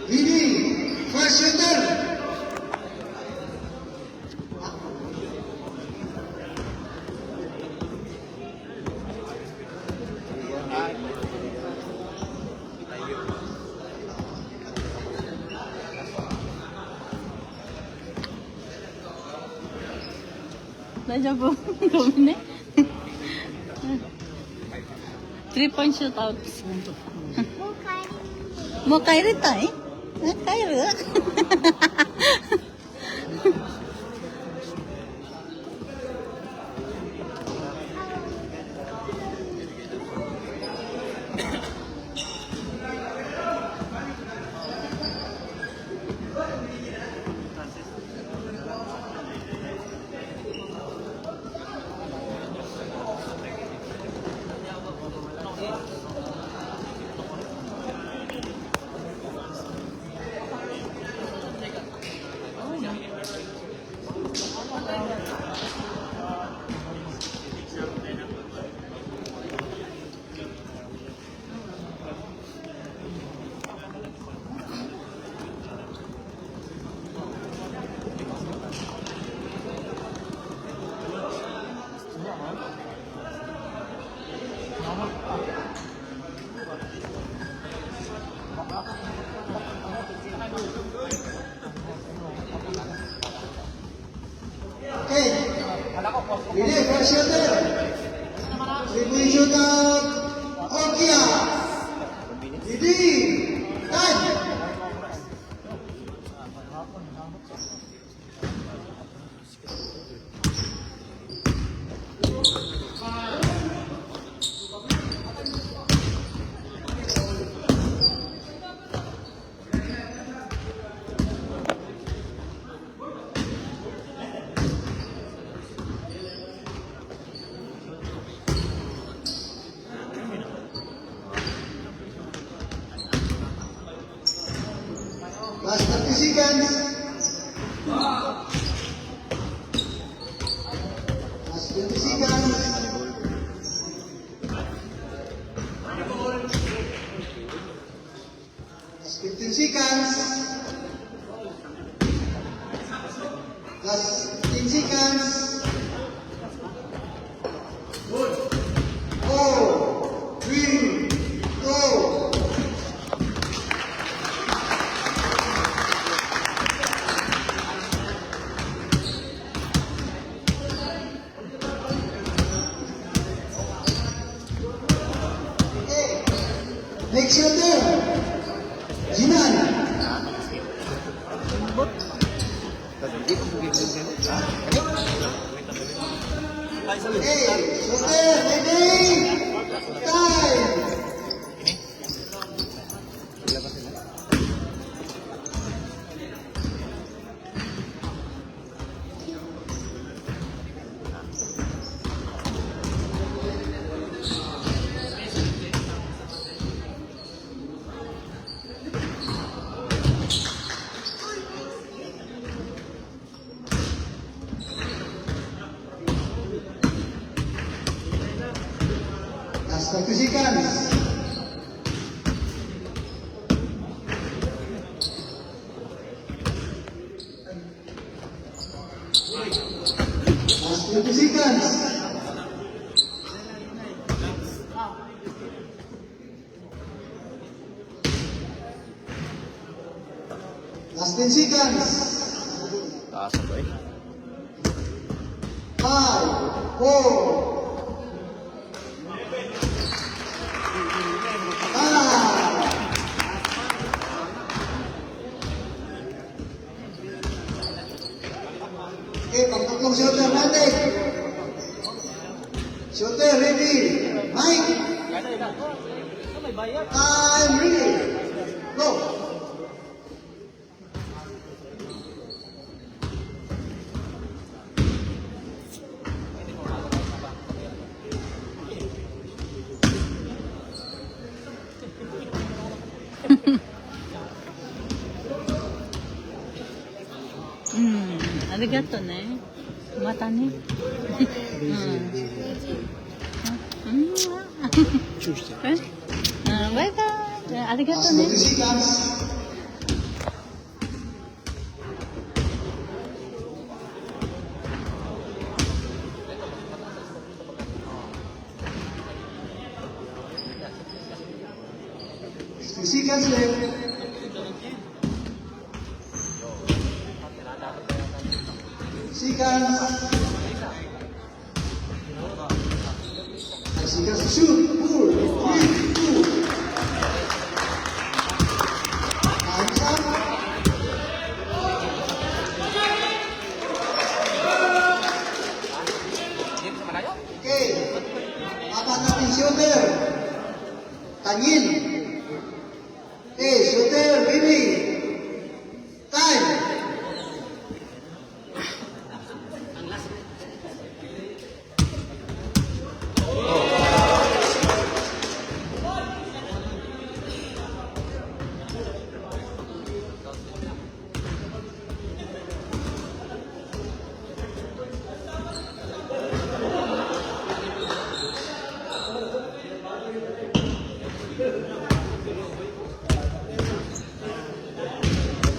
Ready. First shooter. Nandiyan po. Gawin eh. 3-point shootout. Mau kairi tay? Kairi. Okay. Ready. First shooter. 3-point shootout. Orkia. Ready. Time. Last 30 seconds. Last 20 seconds. Last 15 seconds. Last 15 seconds. 4, 3, 2. Next shooter, Jinan. Hey, shooter, ready? Time. Last 30 seconds. Last 20 seconds. Last 10 seconds. 5, 4, okay, pang-tatlong shooter natin. Shooter, ready. Mike. Time, ready. Go. Arigato ne. Mata ne. Bye bye. Arigato ne. 20 seconds. Seconds left. Seconds. 5 seconds. Shoot. 4, 3, 2. Time's up. Okay. Apat natin shooter. Tanyin. Okay, shooter, baby. Time.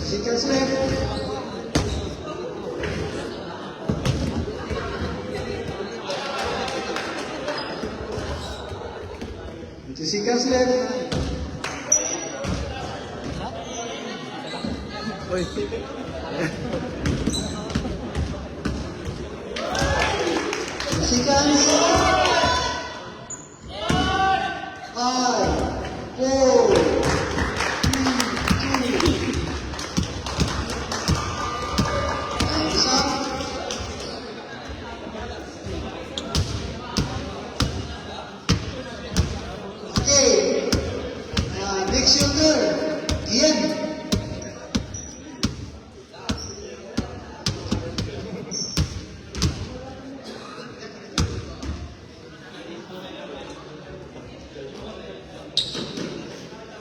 Seconds left. Seconds left. Seconds. 5, 4, 3, 2. Time's up. Okay. Next shooter. Ian.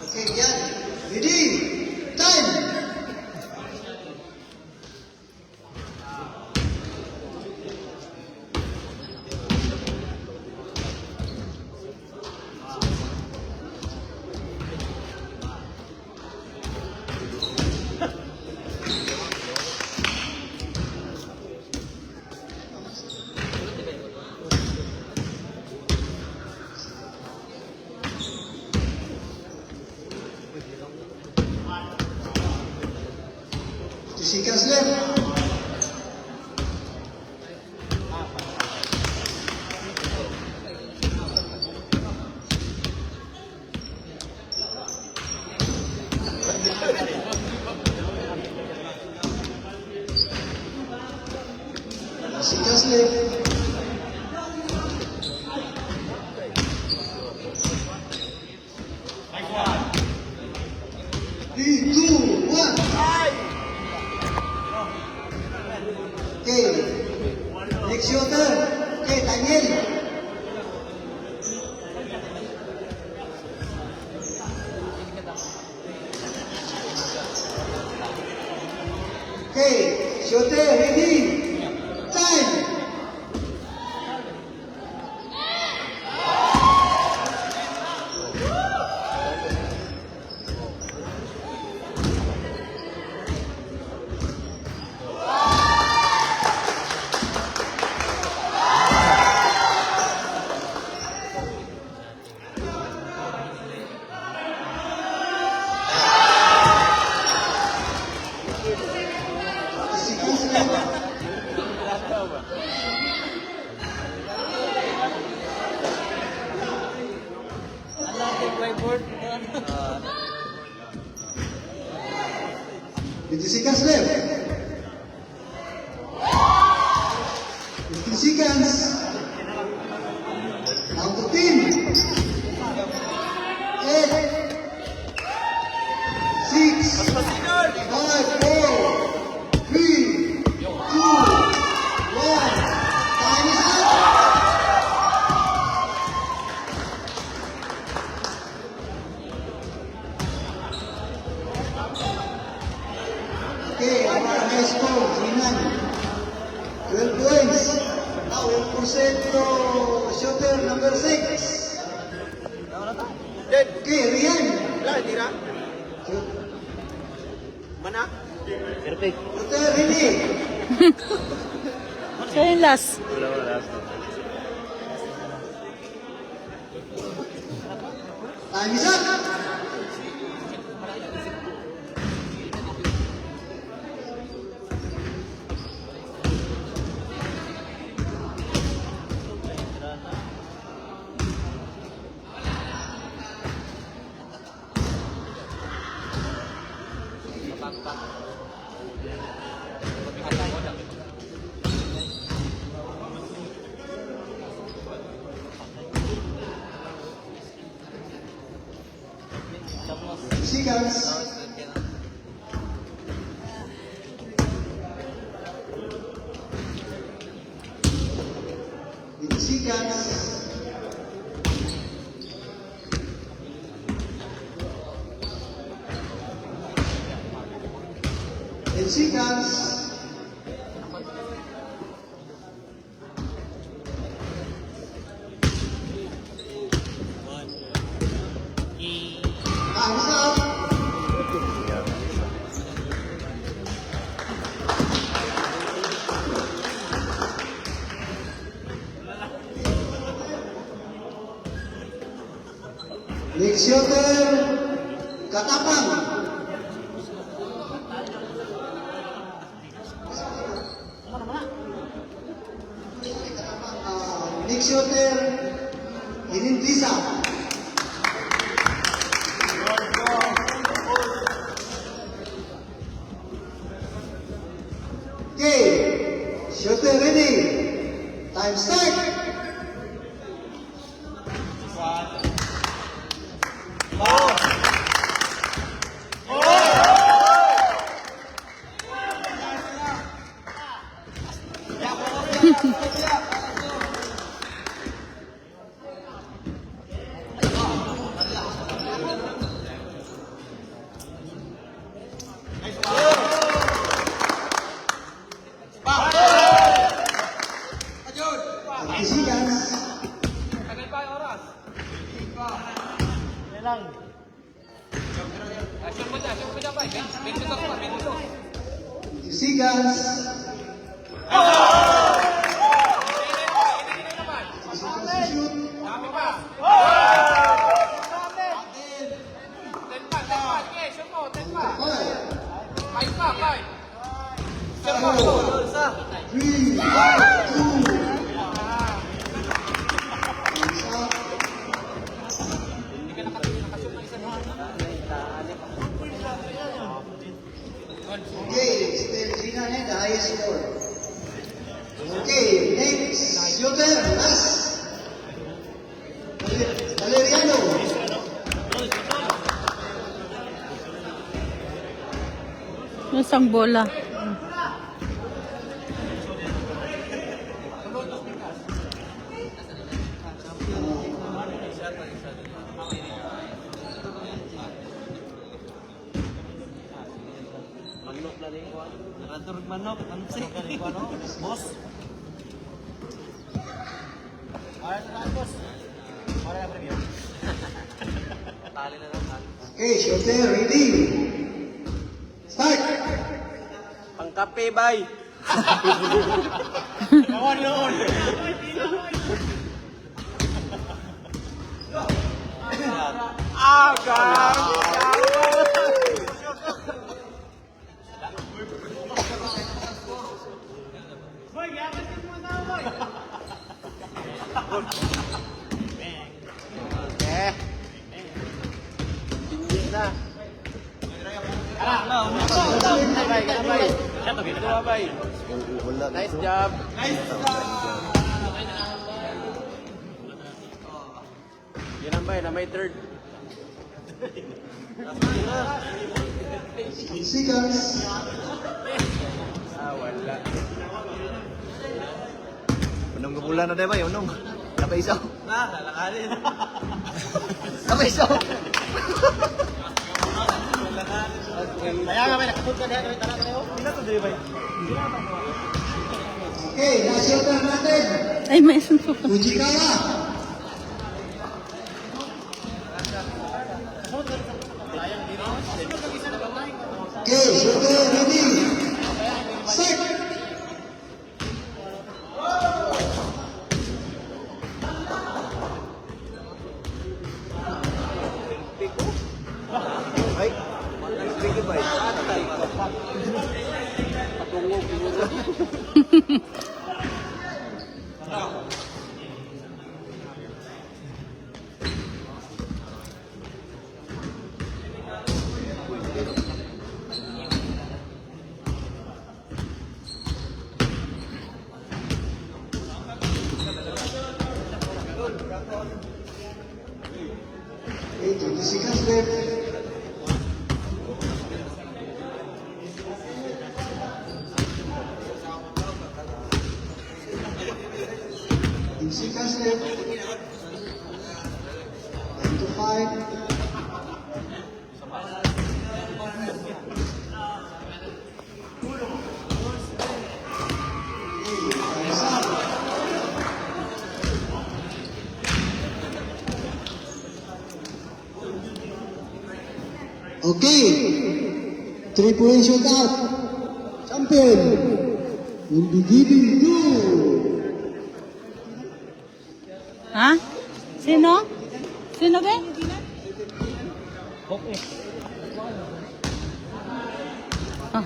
Okay, Ian. Ready. Time. Seconds left. Seconds left. 3, 2, 1. Okay. Next shooter. Okay, Daniel. Okay, shooter, ready. Time. Seconds left. Seconds left. 15 seconds. Down to 10. 8, 6, 5, 4, 3, 2, 1. Time is up. Okay, our high score, G9. 12 points. Now, we'll proceed to shooter number 6. Okay, Rian. Shoot. Shooter, ready. Siya yung last. Time is up. Seconds. In seconds. In seconds. Time's up. Next shooter, Katapang. Next shooter, Hinintisa. Okay, shooter ready. Time start. Seconds. Seconds. Shoot. Three, two. Okay, still Gina the highest score. Okay, next shooter, last. Valeriano. Isang bola. Okay, shooter, ready. Start. Pangkape, bay. Kawan noon. Nice job. Yun ang bay, na may third. Seconds. Wala. Unong gubulan na ba? Unong. Napay isaw. Lalakarin. Napay isaw. Okay, last shooter natin. Ay, may suntok. Fujikawa. Okay, shooter ready. Set. Okay, 20 seconds left. In seconds left. 9 to 5. Okay, 3-point shootout. Champion will be giving to Ha? Sino? Sino ba? Ah.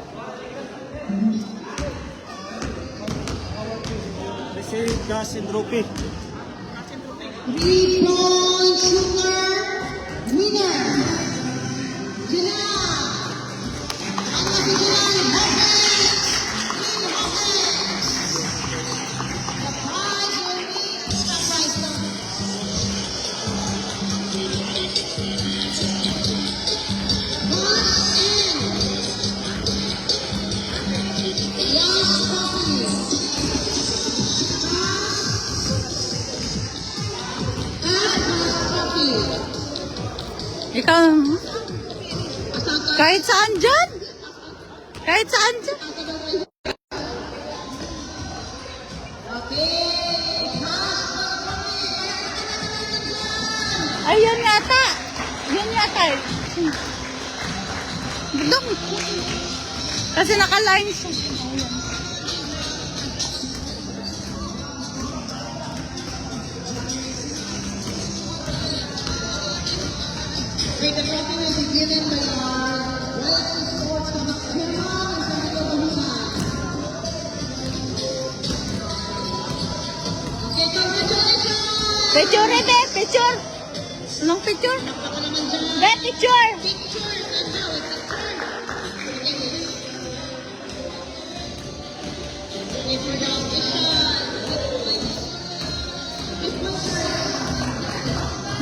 Three-point shooter winner. Sila ang nabigilan Hopkins. Team Hopkins. The prize will be the prize lang. Last trophy. Ikaw, kahit saan dyan? Kahit saan dyan? Ay, yun yata. Yun yata. Doon. Kasi naka-line siya. Okay, the trophy will be given by our Relaxing Sports Committee and Santiago Buhusan. Okay, congratulations! Picture, Rebe. Picture. Anong picture? Baka naman dyan. Be, picture. Pictures and now it's a turn. Okay, for the official.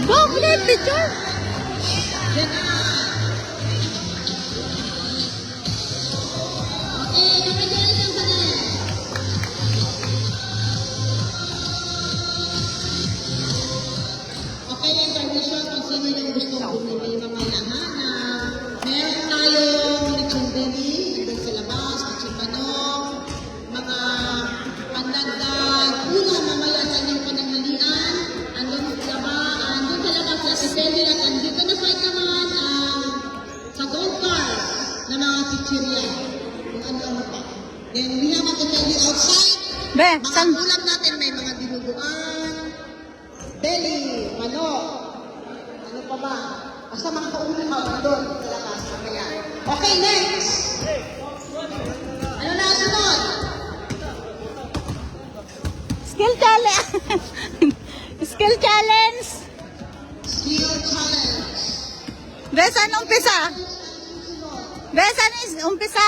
Go, please, picture. Yan na. Okay, congratulations sa net. Okay, yung tradition kung sino yung gusto bumili mamaya ha na meron tayong lechon belly, nandun sa labas, lechon manok, mga pandagdag, ulam mamaya sa inyong pananghalian, andun sa labas na si Belly at andito na side naman sa gold cars na mga chichirya, kung ano-ano pa. Then we have at the belly outside, Be, mga san? ulam natin may mga dinuguan, belly, manok, ano pa ba? Basta mga kaulam doon sa labas mamaya. Okay, next! Ano na sunod? Skill challenge. Skill challenge. Skill challenge. Be, saan umpisa? Be, saan umpisa?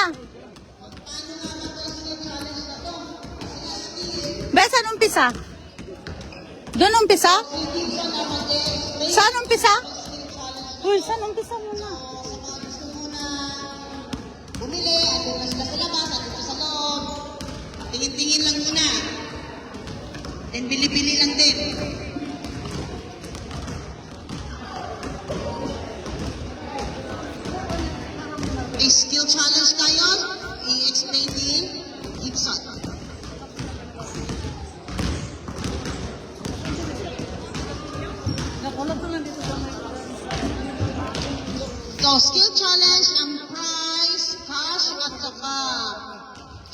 Be, saan umpisa? Doon umpisa? Saan umpisa? Uy, saan umpisa muna? Gusto muna bumili, andun na sila sa labas, andun sa loob. Tingin-tingin lang muna. Then bili-bili lang din. Is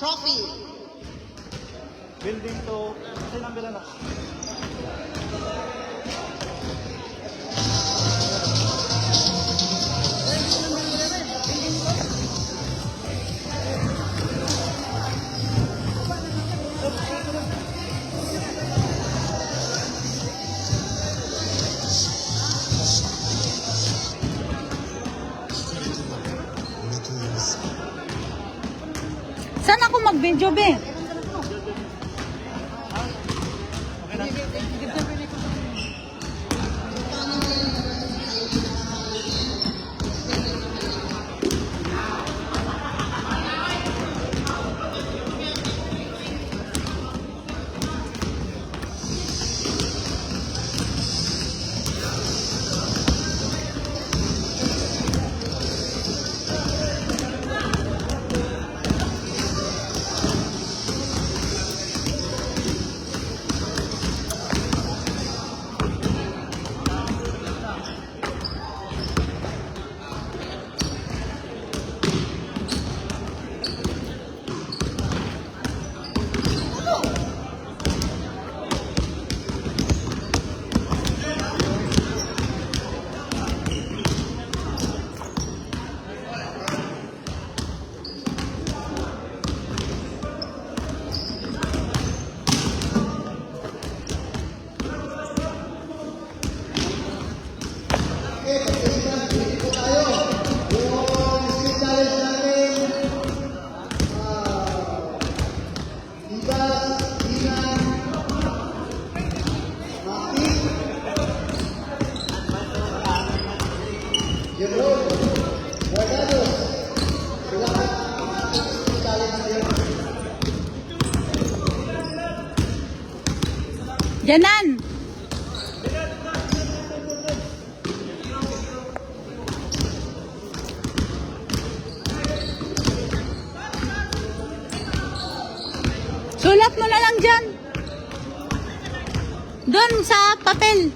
trophy. Building to, kasi number na. Saan ako mag-video, be? Janan! Sulat mo na lang dyan. Doon sa papel.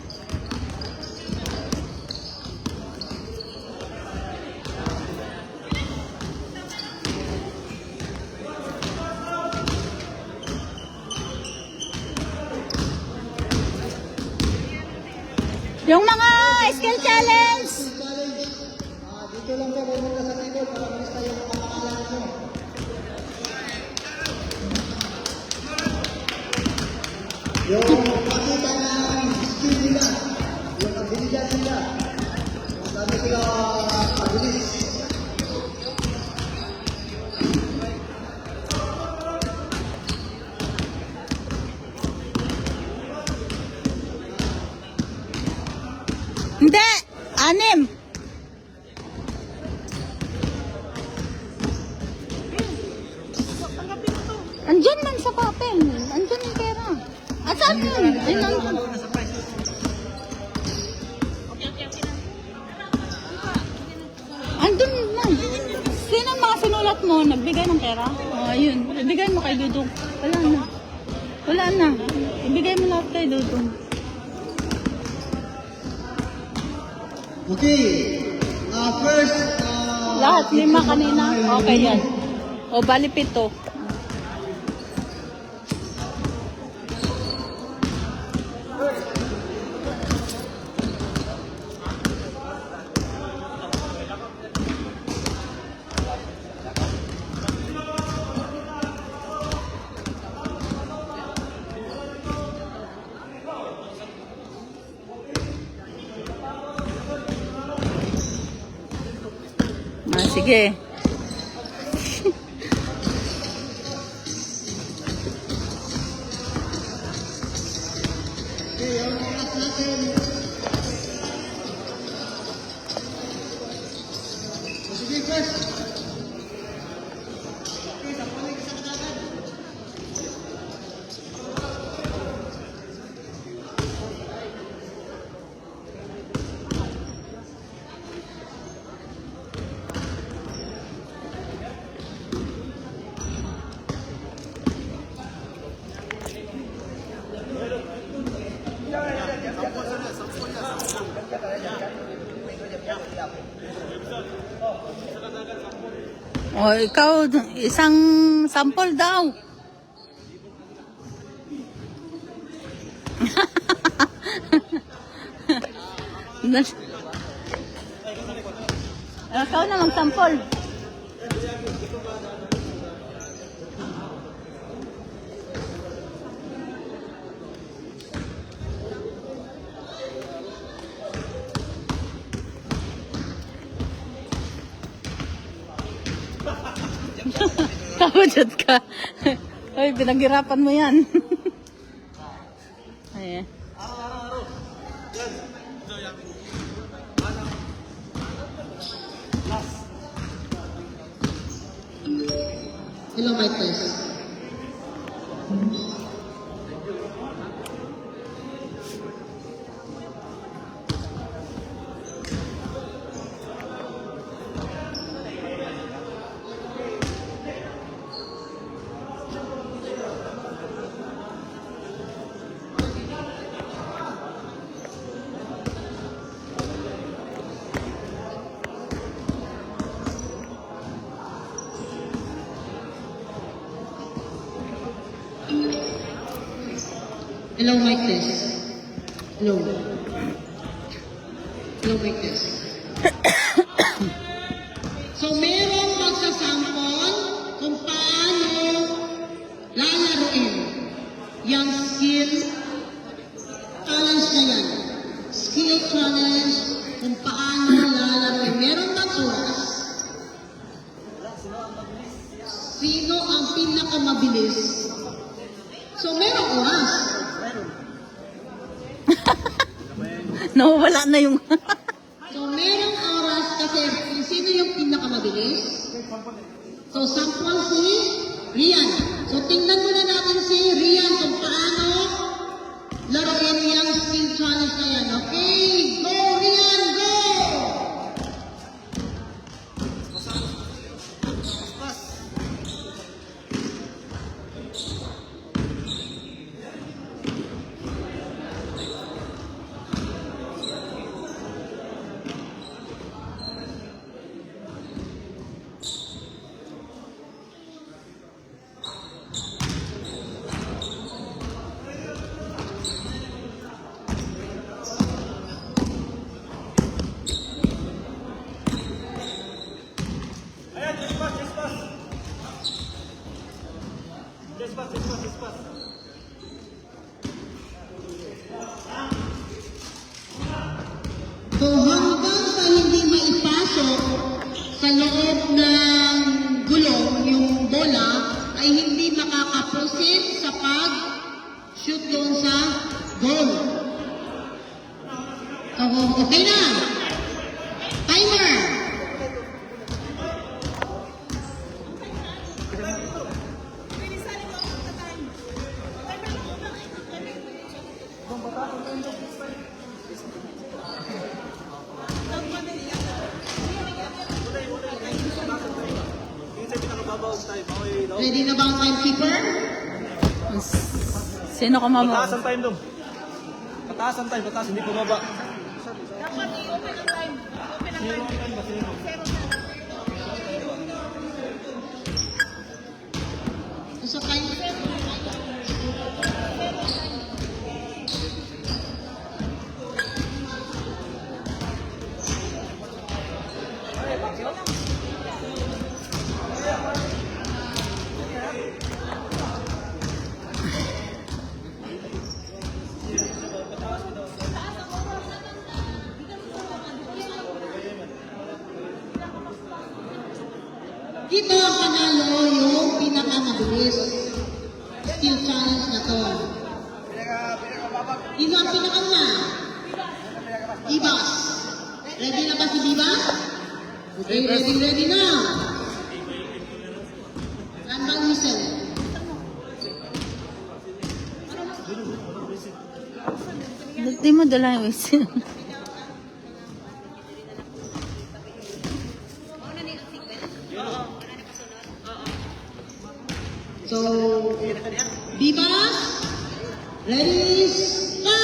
Yung mga skill challenge. Dito lang po, pumunta sa table para malis tayo ng pangalan mo. Yung pakita ng skill nila, yung abilidad nila, kung saan sila mabilis. Hindi! 6. Andyan man sa papel. Andyan yung pera. At saan yun? Ay, nandun. Andun man. Sino ang mga sinulat mo? Nagbigay ng pera? Oh, ayun. Ibigay mo kay Dudong. Wala na. Wala na. Ibigay mo lahat kay Dudong. Okay. First, Lahat, 5 kanina. Okay yan. O, bali 7. Sige. sige first. O, ikaw, isang sample daw. Ikaw na mag-sample. Kabudot ka. Ay, pinaghirapan mo yan. Ayan. Hello, mic test. Hello, mic test. Hello. Hello, mic test. So, merong magsasample kung paano lalaroin yung skill challenge na yan. Skill challenge kung paano lalaroin. Meron bang oras? Sino ang pinakamabilis? So, merong oras. Nawawala na yung... So, merong oras kasi kung sino yung pinakamabilis. So, sample si Rian. So, tingnan muna natin si Rian kung paano laruin yung skill challenge na yan. Okay, go Rian, go! So, hanggang sa hindi maipasok sa loob ng gulong yung bola, ay hindi makakaproceed sa pag-shoot doon sa goal. So, okay na. Timer. Ready na ba ang timekeeper? Sino ka mama? Pataas ang time dong. Pataas ang time, pataas, hindi bumaba. Dapat i-open ang time. Open ang time. Sa time. Dito ang panalo yung pinakamabilis. Skill challenge na to. Dito ang pinakauna. Ibas. Ready na ba si Bibas? Okay, ready na. Randall whistle. Di mo dala yung whistle. So, Bibas, ready, start!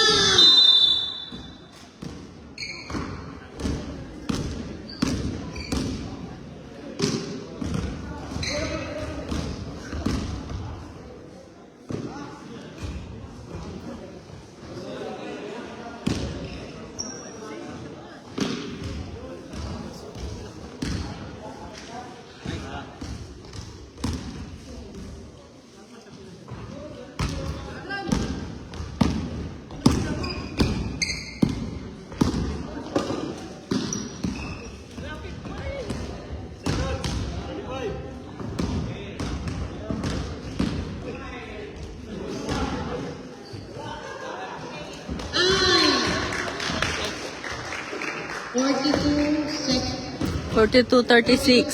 42.36. 42.36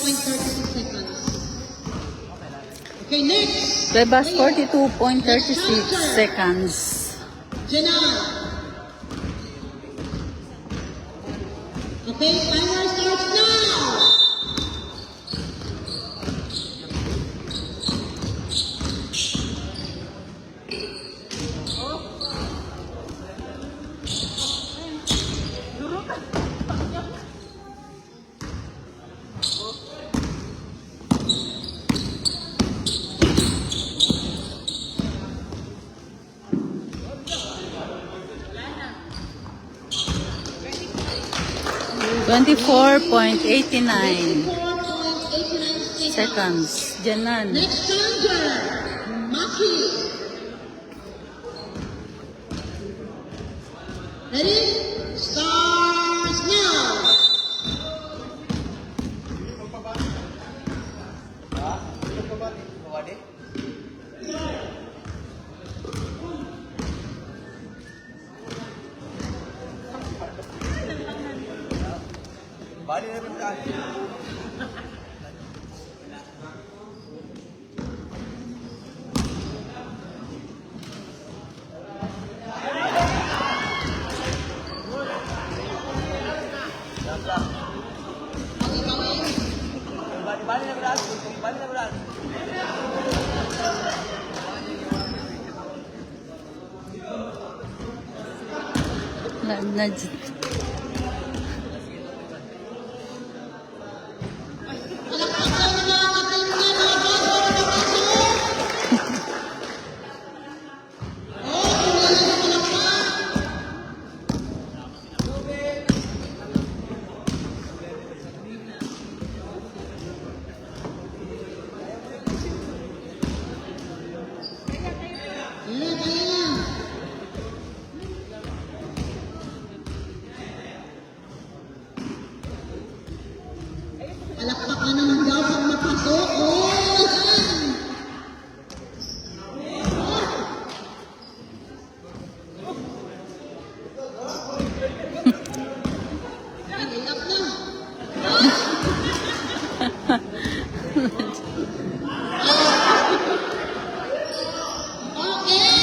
seconds. Okay, next. Bebas 42.36 seconds. Jenna. Okay, timer starts now. Twenty-four point 89 4.89 seconds. seconds. Janan. Next challenger, Maki. Ready? Starts now. Bali na rin tayo. Bali na brad. Bali na brad. Na, Palakpakan naman daw pag mapasok. Oh, yan. Ay, ilap na. Okay.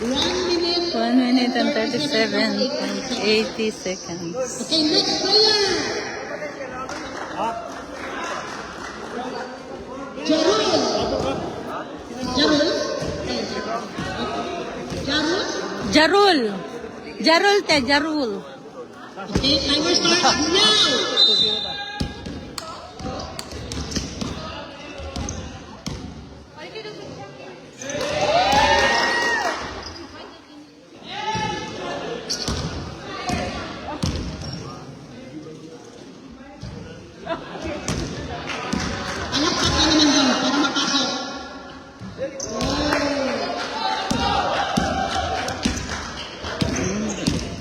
1 minute. 1 minute and 37.80 seconds. Okay, next player. Jarul. Jarul? Jarul? Jarul. Jarul te, Jarul. Okay, timer starts now. Palakpakan naman daw para mapasok.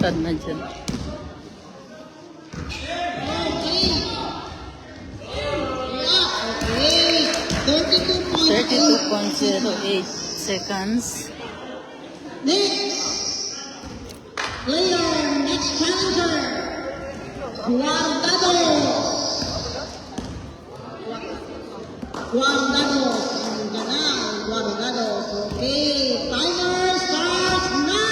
Tad na dyan. Okay. Okay. 32.8. 32.08 seconds. Next player, next challenger, Guardados. Guardados. Guardados. Okay, timer starts now.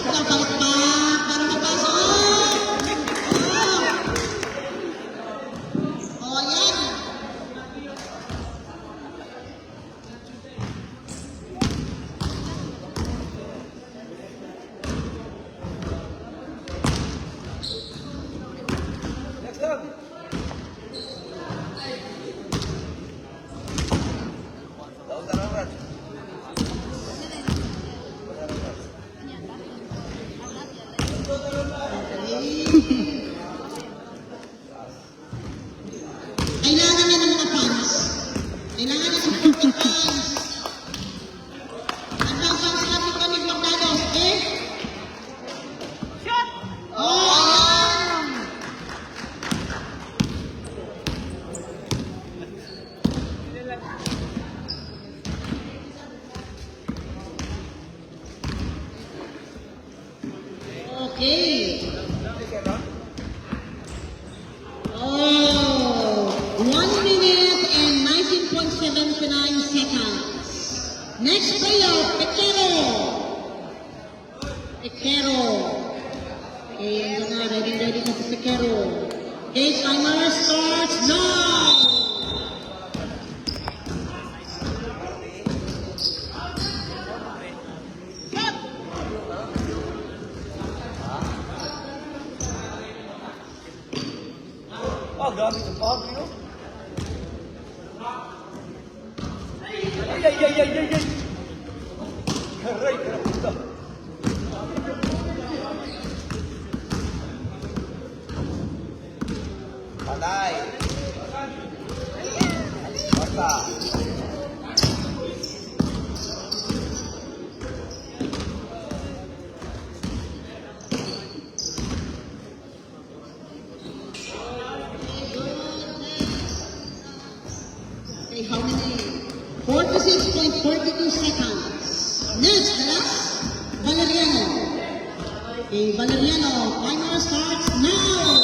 Palakpak para mapasok. Oh, yan. Okay. Oh, 1 minute and 19.79 seconds. Next player, Pequero. Pequero. Okay, ito na, ready na si Pequero. Okay, timer starts now! Ah, grabe sa Pablo. Ay, ay, ay, ay, ay, ay. Aray, karaputa. Patay. Basta. Okay, how many? 46.42 seconds. Next, the last, Valeriano. Okay, Valeriano, timer starts now!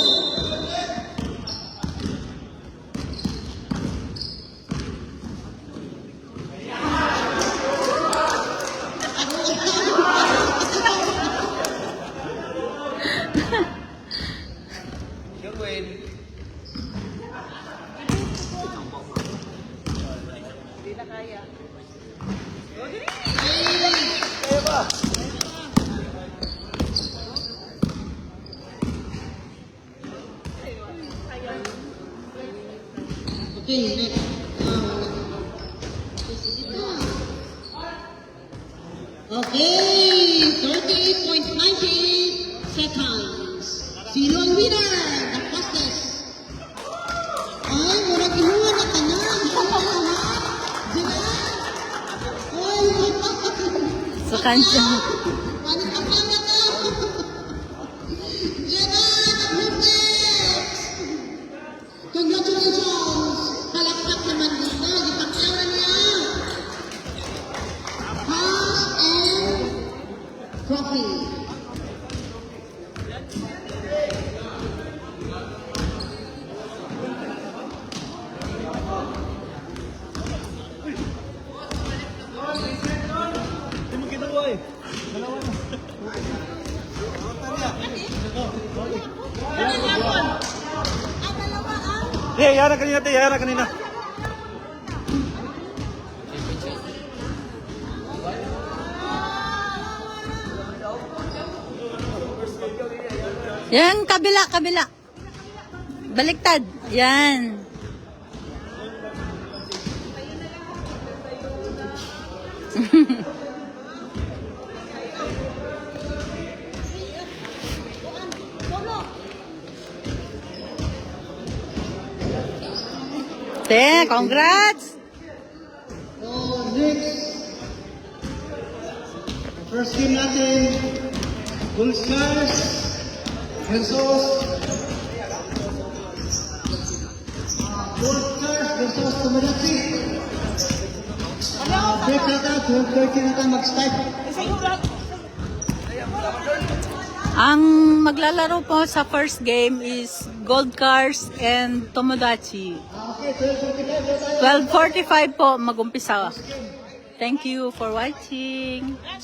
Sherwin. Kaya ba? Okay, next. Okay, 38.90 seconds. Sino ang winner? The fastest. Ay, murag inuwa na ka na. Diba? Ay, Sa kancha. ano ka pa na ka? Gerard, Lucas! Congratulations! Palakpak naman dito. Ipakyawa niya. Pass and trophy. Hindi mo ginawa eh. Dalawa na. Yara kanina, te. Yara kanina. Yan, kabila, kabila. Baliktad. Yan. Te, congrats! So, next, first game natin, Gold Stars versus Tomodachi. Break nata, 12:30 nata mag-start. Ang maglalaro po sa first game is Gold Cars and Tomodachi. Okay, 12:45 tayo. 12:45 po mag-umpisa. Thank you for watching.